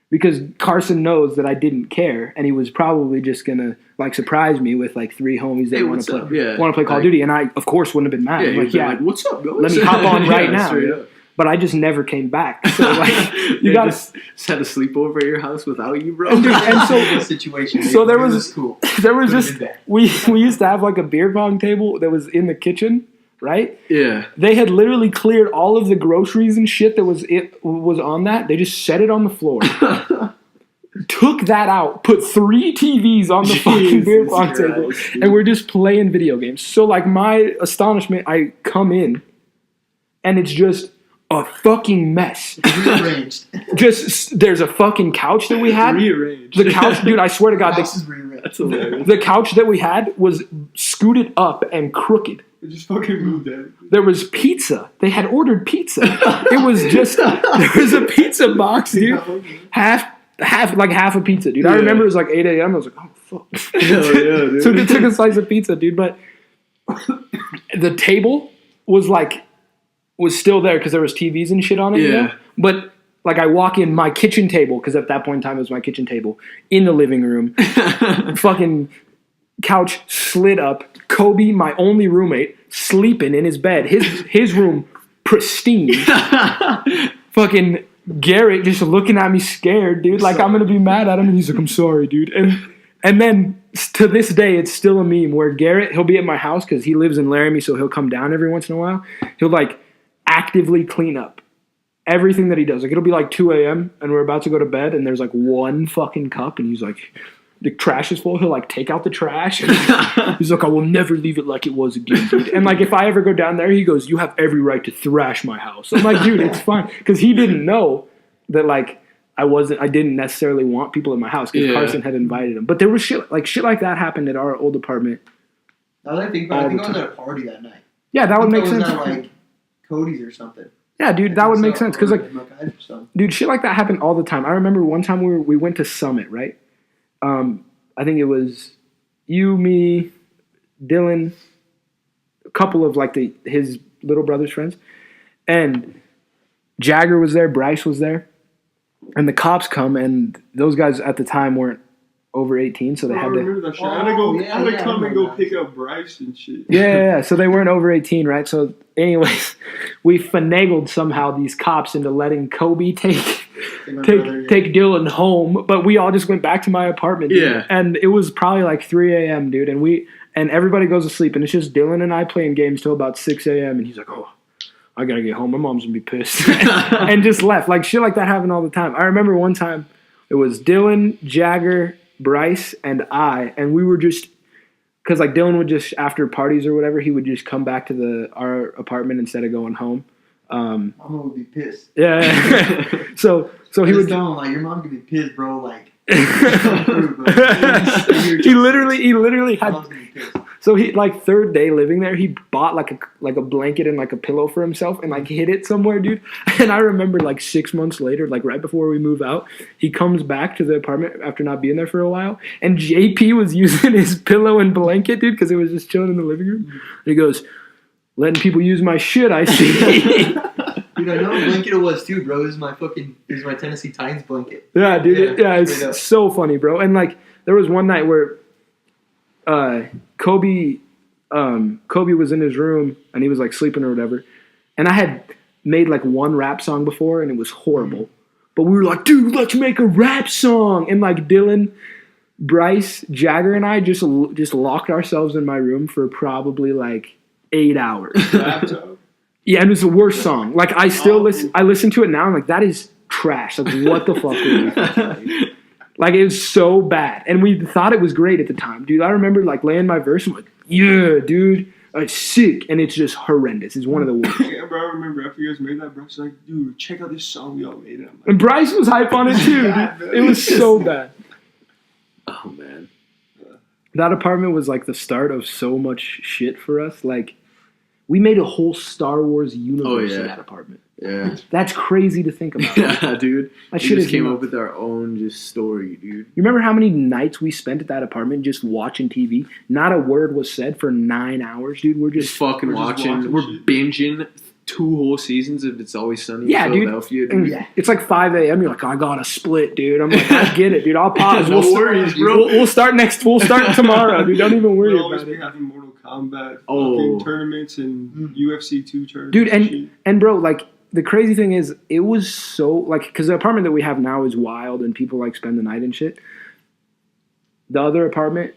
Because Carson knows that I didn't care, and he was probably just going to, like, surprise me with, like, 3 homies that want to play Call of Duty. And I, of course, wouldn't have been mad. Yeah, like, yeah, what's up, guys? let me hop on right now. straight up. But I just never came back. So, like, you got just had a sleepover at your house without you, bro. and so the situation. so there It was cool. there was Could've just been bad. we used to have like a beer pong table that was in the kitchen, right? Yeah. They had literally cleared all of the groceries and shit that was on that. They just set it on the floor. Took that out, put 3 TVs on the fucking beer pong table, and we're just playing video games. So, like, my astonishment, I come in, and it's just a fucking mess. Rearranged. Just, there's a fucking couch that we had. Rearranged. The couch, dude, I swear to God, House is rearranged. That's hilarious. the couch that we had was scooted up and crooked. It just fucking moved everything. There was pizza. They had ordered pizza. It was just, there was a pizza box, dude. Half a pizza, dude. I Yeah. remember it was like 8 a.m. I was like, oh, fuck. Hell yeah, dude. So they took a slice of pizza, dude. But the table was still there because there was TVs and shit on it. Yeah. You know? But like I walk in my kitchen table, because at that point in time it was my kitchen table, in the living room. Fucking couch slid up. Kobe, my only roommate, sleeping in his bed. His room, pristine. Fucking Garrett just looking at me scared, dude. Like I'm gonna be mad at him, and he's like, "I'm sorry, dude." And then to this day, it's still a meme where Garrett, he'll be at my house because he lives in Laramie, so he'll come down every once in a while. He'll like actively clean up everything that he does. Like it'll be like 2 a.m. and we're about to go to bed, and there's like 1 fucking cup, and he's like, the trash is full. He'll like take out the trash. And he's like, I will never leave it like it was again, dude. And like if I ever go down there, he goes, you have every right to thrash my house. I'm like, dude, it's fine, because he didn't know that like I didn't necessarily want people in my house because Carson had invited him. But there was shit like that happened at our old apartment. Now that I think about it, I think I was at a party that night. Yeah, that would make sense. I was at like Cody's or something. Yeah, dude, that would make sense because like, So. dude, shit like that happened all the time. I remember one time we went to Summit, right? I think it was you, me, Dylan, a couple of like his little brother's friends, and Jagger was there, Bryce was there, and the cops come, and those guys at the time weren't over 18, so they I had to. remember that shit. I had to come and go pick up Bryce and shit. Yeah. So they weren't over 18, right? So, anyways, we finagled somehow these cops into letting Kobe take Dylan home, but we all just went back to my apartment. Dude. Yeah. And it was probably like 3 a.m., dude, and everybody goes to sleep, and it's just Dylan and I playing games till about 6 a.m., and he's like, oh, I gotta get home. My mom's gonna be pissed. And just left. Like, shit like that happened all the time. I remember one time it was Dylan, Jagger, Bryce, and I, and we were just, because like Dylan would just, after parties or whatever, he would just come back to our apartment instead of going home. Mama would be pissed. Yeah. so he would tell him like, your mom could be pissed, bro. Like, he literally had. So he like third day living there, he bought like a blanket and like a pillow for himself and like hid it somewhere, dude. And I remember like 6 months later, like right before we move out, he comes back to the apartment after not being there for a while, and JP was using his pillow and blanket, dude, because it was just chilling in the living room. And he goes, letting people use my shit, I see. Dude, I know what blanket it was too, bro. This is my Tennessee Titans blanket. Yeah, dude. Yeah, straight up. it's so funny, bro. And like there was one night where Kobe was in his room and he was like sleeping or whatever. And I had made like one rap song before, and it was horrible. But we were like, dude, let's make a rap song. And like Dylan, Bryce, Jagger, and I just locked ourselves in my room for probably like 8 hours. Yeah, and it was the worst song. Like I still listen to it now. I'm like, that is trash. Like what the fuck were we? Like it was so bad, and we thought it was great at the time, dude. I remember like laying my verse. I'm like, yeah, dude, it's sick, and it's just horrendous. It's one of the worst. Yeah, bro. I remember after you guys made that, Bryce was like, dude, check out this song we all made. And, And Bryce was hype on it too. Dude. It was so bad. Oh man, that apartment was like the start of so much shit for us. Like we made a whole Star Wars universe in that apartment. Yeah, that's crazy to think about. Yeah, dude. That we just came up with our own just story, dude. You remember how many nights we spent at that apartment just watching TV? Not a word was said for 9 hours, dude. We're just fucking watching. We're binging 2 whole seasons of It's Always Sunny in Philadelphia, dude. And it's like 5 a.m. You're like, I got a split, dude. I'm like, I get it, dude. I'll pause. No worries, bro. We'll start tomorrow, dude. Don't even worry we'll about always it. be having Mortal Kombat fucking tournaments and UFC 2 tournaments. Dude, and bro, like, the crazy thing is, it was so, like, because the apartment that we have now is wild and people, like, spend the night and shit. The other apartment,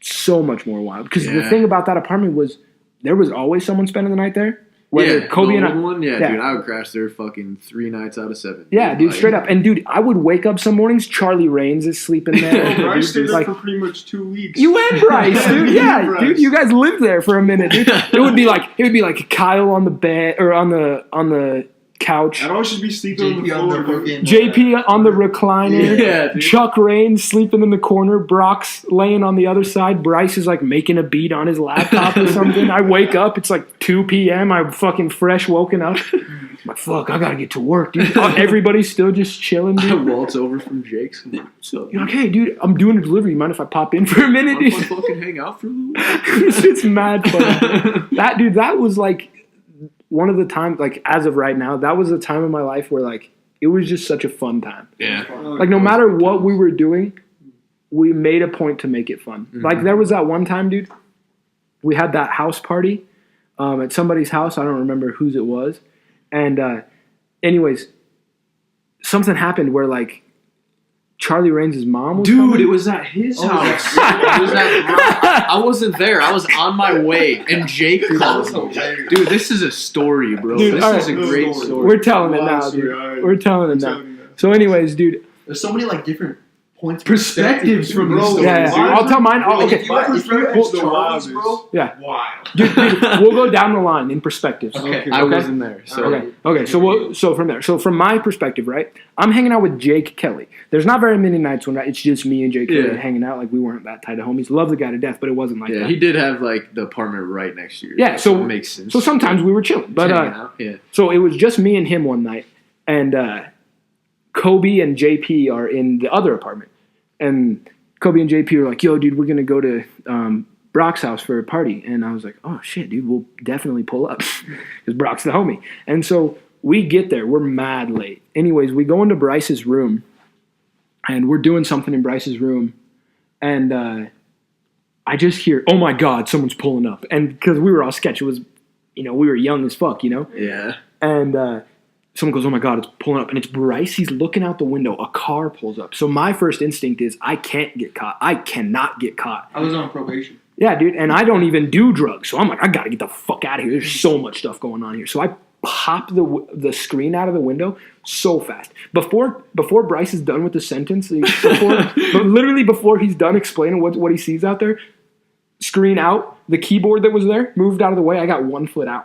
so much more wild. Because the thing about that apartment was, there was always someone spending the night there. Whether Kobe and I, dude, I would crash there fucking 3 nights out of 7. Yeah, dude, straight up. And dude, I would wake up some mornings. Charlie Raines is sleeping there. Bryce stayed there for pretty much 2 weeks. You and Bryce, dude. Yeah, dude, you guys lived there for a minute. Dude. It would be like Kyle on the bed or on the couch. I'd always just be sleeping on the floor. JP on the recliner. Yeah, dude. Chuck Raines sleeping in the corner. Brock's laying on the other side. Bryce is like making a beat on his laptop or something. I wake up. It's like 2 p.m. I'm fucking fresh woken up. I'm like, fuck, I gotta get to work, dude. Everybody's still just chilling, dude. I waltz over from Jake's. You're like, hey, dude, I'm doing a delivery. You mind if I pop in for a minute, dude? Want to fucking hang out for a little while? It's mad fun. That was like one of the times, like, as of right now, that was a time in my life where, like, it was just such a fun time. Yeah. Like, no matter what we were doing, we made a point to make it fun. Mm-hmm. Like, there was that one time, dude, we had that house party at somebody's house. I don't remember whose it was. And anyways, something happened where, like, Charlie Raines' mom was coming. It was at his house. I wasn't there. I was on my way, and Jake called me. Dude, this is a story, bro. Dude, this is a great story. We're telling it now, dude. We're telling it now. So anyways, dude. There's so many, like, different points. Perspectives from this story. Yeah. I'll tell mine. Okay. Yeah. Wild. Dude, we'll go down the line in perspectives. Okay. I wasn't there. So. Okay. So from there. So from my perspective, right? I'm hanging out with Jake Kelly. There's not very many nights when it's just me and Jake Kelly hanging out. Like, we weren't that tight of homies. Love the guy to death, but it wasn't like that. Yeah, he did have, like, the apartment right next to you. Yeah, so it makes sense. So sometimes we were chilling. But so it was just me and him one night. And Kobe and JP are in the other apartment. And Kobe and JP are like, yo, dude, we're going to go to Brock's house for a party. And I was like, oh, shit, dude, we'll definitely pull up because Brock's the homie. And so we get there. We're mad late. Anyways, we go into Bryce's room, and we're doing something in Bryce's room. And I just hear, oh, my God, someone's pulling up. And because we were all sketch, it was, we were young as fuck, Yeah. And someone goes, oh, my God, it's pulling up. And it's Bryce. He's looking out the window. A car pulls up. So my first instinct is I can't get caught. I cannot get caught. I was on probation. Yeah, dude. And I don't even do drugs. So I'm like, I got to get the fuck out of here. There's so much stuff going on here. So I pop the screen out of the window so fast. Before Bryce is done with the sentence, literally before he's done explaining what he sees out there, screen out, the keyboard that was there moved out of the way. I got 1 foot out.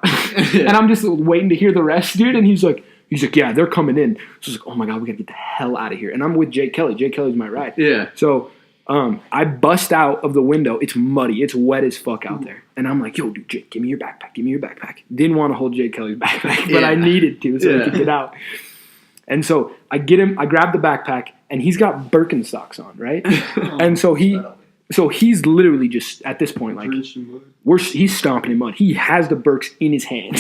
And I'm just waiting to hear the rest, dude. And he's like, yeah, they're coming in. So it's like, oh my God, we got to get the hell out of here. And I'm with Jake Kelly. Jake Kelly's my ride. Yeah. So I bust out of the window. It's muddy. It's wet as fuck out there. And I'm like, yo, dude, Jake, give me your backpack. Give me your backpack. Didn't want to hold Jake Kelly's backpack, but I needed to so he could get out. And so I grab the backpack, and he's got Birkenstocks on, right? And so he's literally just, at this point, like, he's stomping in mud. He has the Birks in his hands.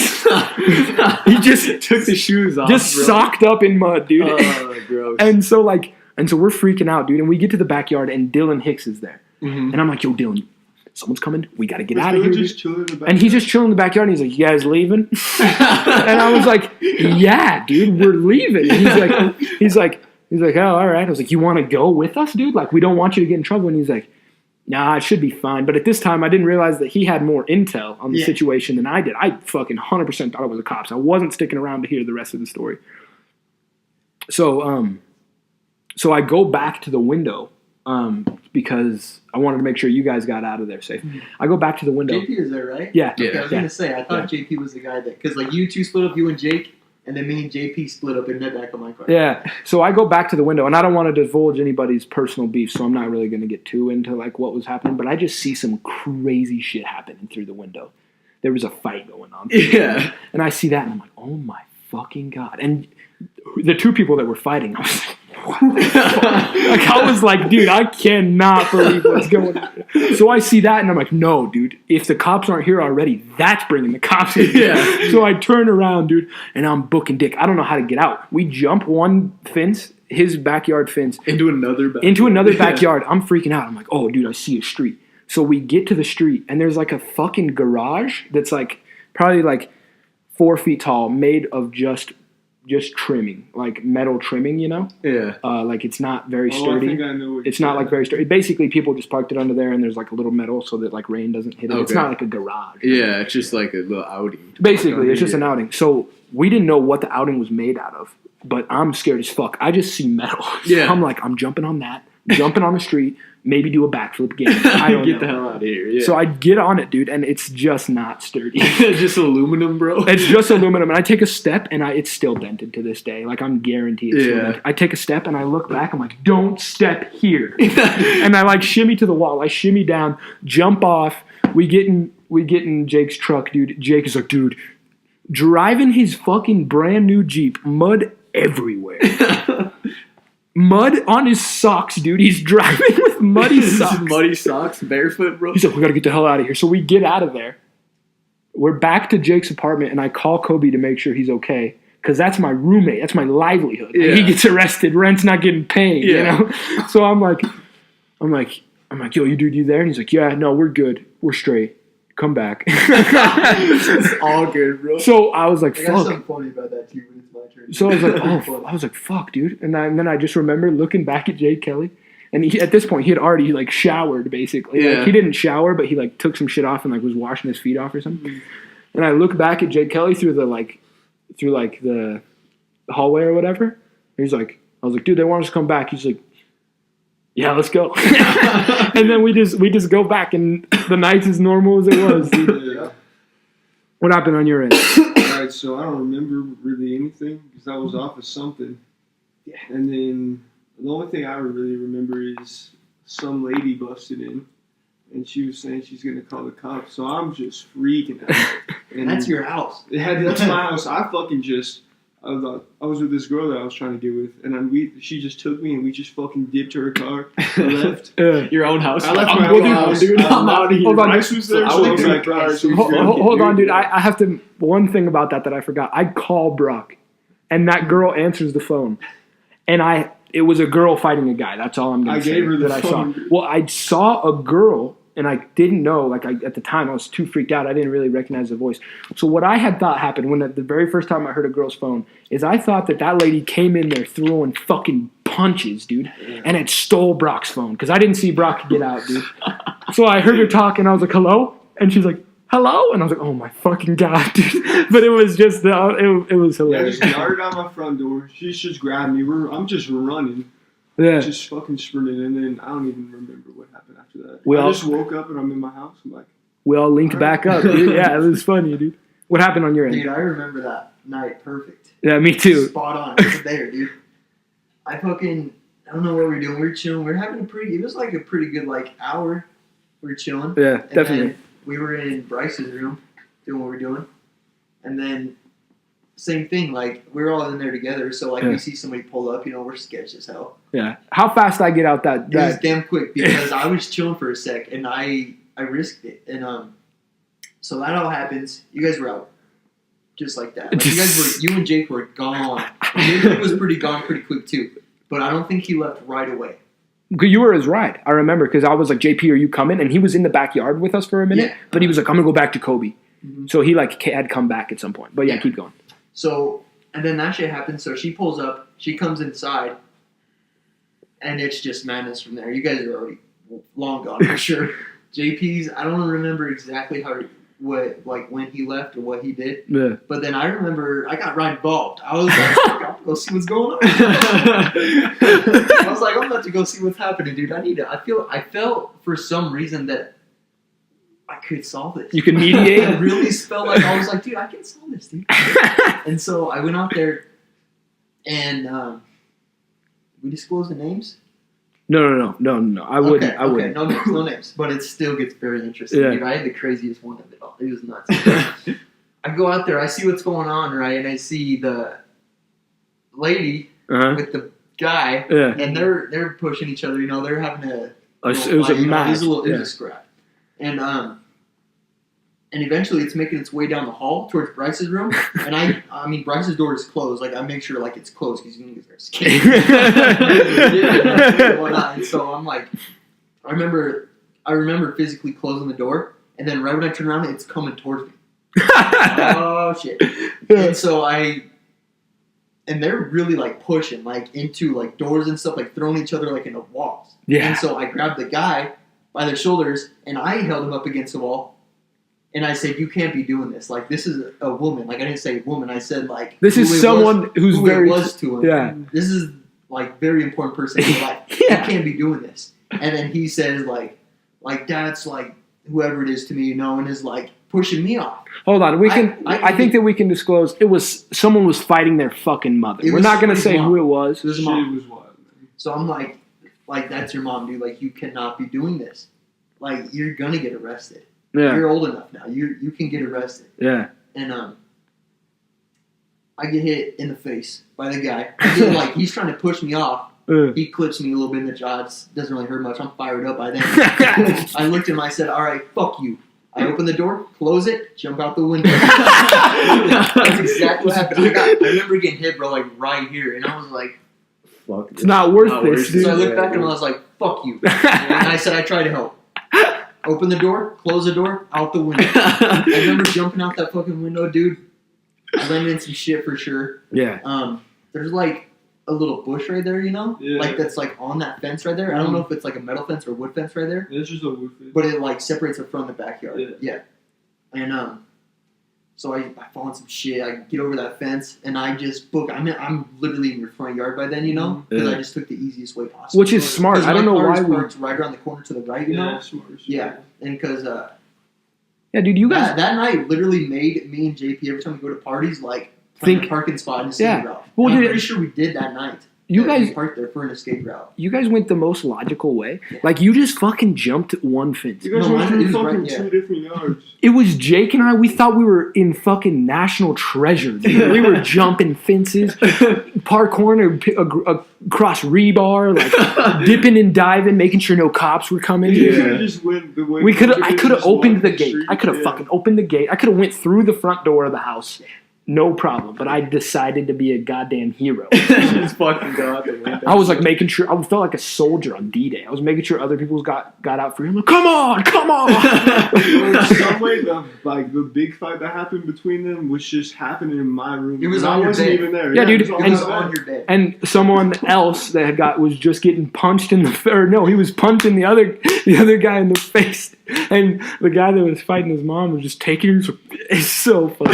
He just took the shoes off, just socked up in mud, dude. Oh, gross. And so we're freaking out, dude. And we get to the backyard, and Dylan Hicks is there. Mm-hmm. And I'm like, yo, Dylan, someone's coming. We got to get Was out of Dylan here. just chilling in the back? And he's just chilling in the backyard, and he's like, "You guys leaving?" And I was like, "Yeah, dude, we're leaving." And he's like, "Oh, all right." I was like, "You want to go with us, dude? Like, we don't want you to get in trouble." And he's like, "Nah, it should be fine." But at this time, I didn't realize that he had more intel on the situation than I did. I fucking 100% thought it was the cops. I wasn't sticking around to hear the rest of the story. So I go back to the window because I wanted to make sure you guys got out of there safe. I go back to the window. JP is there, right? Yeah. Okay, I was gonna say I thought JP was the guy that because like you two split up, you and Jake, and then me and JP split up in the back of my car. Yeah. So I go back to the window, and I don't want to divulge anybody's personal beef, so I'm not really going to get too into like what was happening. But I just see some crazy shit happening through the window. There was a fight going on. Yeah. And I see that, and I'm like, oh my fucking God. And the two people that were fighting, I was like, I was like, dude, I cannot believe what's going on. So I see that, and I'm like, no, dude, if the cops aren't here already, that's bringing the cops in. Yeah. So I turn around, dude, and I'm booking dick. I don't know how to get out. We jump one fence, his backyard fence, Into another backyard. I'm freaking out. I'm like, oh, dude, I see a street. So we get to the street, and there's like a fucking garage that's like probably like 4 feet tall, made of just trimming, like metal trimming, you know? Yeah. Like it's not very I sturdy. think I know what It's not like very sturdy. Basically, people just parked it under there, and there's like a little metal so that like rain doesn't hit it. It's Okay. not like a garage. Yeah, it's just like a little outing. Basically, it's just an outing. So we didn't know what the outing was made out of, but I'm scared as fuck. I just see metal. So Yeah. I'm like, I'm jumping on that, jumping on the street, maybe do a backflip again. I don't Get know. the hell out of here. Yeah. So I get on it, dude, and it's just not sturdy. just aluminum, bro. It's just aluminum, and I take a step, and it's still dented to this day. Like, I'm guaranteed it's still dented. I take a step, and I look back. I'm like, don't step here. And I, like, shimmy to the wall. I shimmy down, jump off. We get in Jake's truck, dude. Jake is like, dude, driving his fucking brand new Jeep, mud everywhere. Mud on his socks, dude. He's driving with muddy socks. Muddy socks, barefoot, bro. He's like, we got to get the hell out of here. So we get out of there. We're back to Jake's apartment, and I call Kobe to make sure he's okay. Because that's my roommate. That's my livelihood. Yeah. He gets arrested. Rent's not getting paid, you know? So I'm like, yo, you there? And he's like, yeah, no, we're good. We're straight. Come back. It's all good, bro. So I was like, I got fuck. something funny about that too when it's my turn. So I was like, I was like, fuck, dude. And then I just remember looking back at Jake Kelly. And at this point, he had already, like, showered, basically. Yeah. Like, he didn't shower, but he, like, took some shit off and, like, was washing his feet off or something. Mm-hmm. And I look back at Jake Kelly through the hallway or whatever. And he's like, I was like, dude, they want us to come back. He's like, yeah, let's go. And then we just go back, and the night's as normal as it was. Dude. Yeah. What happened on your end? Alright, so I don't remember really anything because I was off of something. Yeah. And then the only thing I really remember is some lady busted in, and she was saying she's gonna call the cops. So I'm just freaking out. And that's your house. Yeah, that's my house. I was with this girl that I was trying to get with, and then she just took me, and we just fucking dipped to her car and left. Your own house. I left I'm my going own home, house. dude. I'm out of here. Hold on, Bryce was there, I so was I like, was like, Hold on, dude. I have to. One thing about that I forgot. I call Brock, and that girl answers the phone, and it was a girl fighting a guy. That's all I'm gonna say. I gave her the that phone. I saw. Well, I saw a girl, and I didn't know. Like at the time, I was too freaked out. I didn't really recognize the voice. So what I had thought happened when the very first time I heard a girl's phone is I thought that lady came in there throwing fucking punches, dude, and it stole Brock's phone because I didn't see Brock get out, dude. So I heard her talk, and I was like, "Hello," and she's like, "Hello," and I was like, "Oh my fucking God, dude!" But it was just it was Yeah, hilarious. just darted out my front door. She just grabbed me. I'm just running, Yeah. just fucking sprinting, and then I don't even remember what happened after that. We I all- just woke up and I'm in my house. I'm like, We all linked back up, dude. Yeah, it was funny, dude. What happened on your end? Dude, I remember that night perfect. Yeah, me too. Spot on. I was there, dude. I don't know what we were doing. We were chilling. We were having it was like a pretty good, like, hour. We were chilling. Yeah, And definitely. then we were in Bryce's room doing what we were doing. And then, same thing, like, we were all in there together. So, like, Yeah. we see somebody pull up, we're sketched as hell. Yeah. How fast I get out It was that damn quick because I was chilling for a sec and I risked it. And so that all happens. You guys were out. Just like that. Like you and Jake were gone. And Jake was gone pretty quick too. But I don't think he left right away. You were his ride. I remember because I was like, JP, are you coming? And he was in the backyard with us for a minute. Yeah. But he was like, I'm gonna go back to Kobe. Mhm. So he like had come back at some point. But yeah, keep going. So, and then that shit happens. So she pulls up. She comes inside. And it's just madness from there. You guys are already long gone for sure. JP's, I don't remember exactly when he left or what he did. Yeah. But then I remember I got right involved. I was like, I'm gonna go see what's going on. I was like, I'm about to go see what's happening, dude. I felt for some reason that I could solve this. You can mediate. I really felt like I was like, dude, I can solve this, dude. And so I went out there and we disclose the names? No. I wouldn't. I wouldn't. No names. But it still gets very interesting. Yeah. Dude, I had the craziest one of it all. It was nuts. I go out there, I see what's going on, right? And I see the lady with the guy, and they're pushing each other. You know, they're having a. It was a match. It was a scrap, and eventually it's making its way down the hall towards Bryce's room. And I mean, Bryce's door is closed. Like, I make sure like it's closed because you niggas are scared. And so I'm like, I remember physically closing the door, and then right when I turn around, it's coming towards me. Oh shit! And so and they're really like pushing like into like doors and stuff, like throwing each other like into walls. Yeah. And so I grabbed the guy by the shoulders and I held him up against the wall. And I said, "You can't be doing this. Like, this is a woman. Like, I didn't say woman. I said, like, this is someone who's very it was to him. Yeah. This is like very important person in your life. Yeah. You can't be doing this." And then he says, like that's like whoever it is to me, you know, and is like pushing me off. Hold on, I think that we can disclose someone was fighting their fucking mother. We're not gonna say who it was. It was his mom. was wild, man. So I'm like that's your mom, dude. Like, you cannot be doing this. Like, you're gonna get arrested. Yeah. You're old enough now. You can get arrested. Yeah. And I get hit in the face by the guy. I get, like, he's trying to push me off. He clips me a little bit in the jaw. It doesn't really hurt much. I'm fired up by then. I looked at him. I said, "All right, fuck you." I open the door, close it, jump out the window. That's exactly what happened. I remember getting hit, bro, like right here, and I was like, Fuck. It's not worth this, dude. So I looked back and I was like, "Fuck you," and I said, "I tried to help." Open the door, close the door, out the window. I remember jumping out that fucking window, dude. I ran into some shit for sure. Yeah. There's like a little bush right there, you know? Yeah. Like, that's like on that fence right there. I don't know if it's like a metal fence or a wood fence right there. It's just a wood fence. But it like separates the front and the backyard. Yeah. And so I fall in some shit. I get over that fence and I just book. I'm literally in your front yard by then, you know, because I just took the easiest way possible. Which is smart. I don't know why we parked right around the corner to the right, you know. Smart. Yeah, and because yeah, dude, you guys that night literally made me and JP every time we go to parties like find a parking spot in the escape route. Well, I'm dude, pretty sure we did that night. You We guys parked there for an escape route. You guys went the most logical way. Like, you just fucking jumped one fence. You guys No, went mine through is fucking right- two different yards. It was Jake and I. We thought we were in fucking National Treasure, dude. We were jumping fences, parkouring across rebar, like dipping and diving, making sure no cops were coming. You Yeah. could've just went the way. I could have opened the gate. street. I could have fucking opened the gate. I could have went through the front door of the house. No problem. But I decided to be a goddamn hero. Just fucking go out the window. I was like making sure. I felt like a soldier on D-Day. I was making sure other people got out free. I'm like, come on. Some way, the big fight that happened between them was just happening in my room. It was I on your wasn't bed. even there. Yeah, dude, It was It was on on your bed. And someone else that was just getting punched in the he was punching the other guy in the face, and the guy that was fighting his mom was just taking him. It's so funny.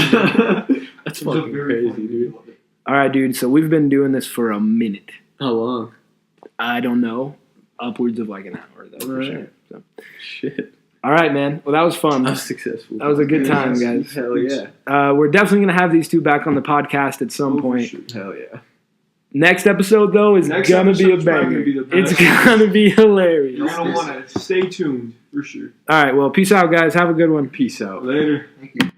That's It was a fucking very crazy, funny dude. video. All right, dude. So we've been doing this for a minute. How long? I don't know, upwards of like an hour though, for Right. sure. So. Shit. All right, man. Well, that was fun. I was successful. That was a good time, guys. Hell yeah. We're definitely gonna have these two back on the podcast at some Oh, for point. sure. Hell yeah. Next episode though is Next gonna be a episode's probably banger. gonna be the It's best. gonna be hilarious. You're gonna want to stay tuned for sure. All right. Well, peace out, guys. Have a good one. Peace out. Later. Thank you.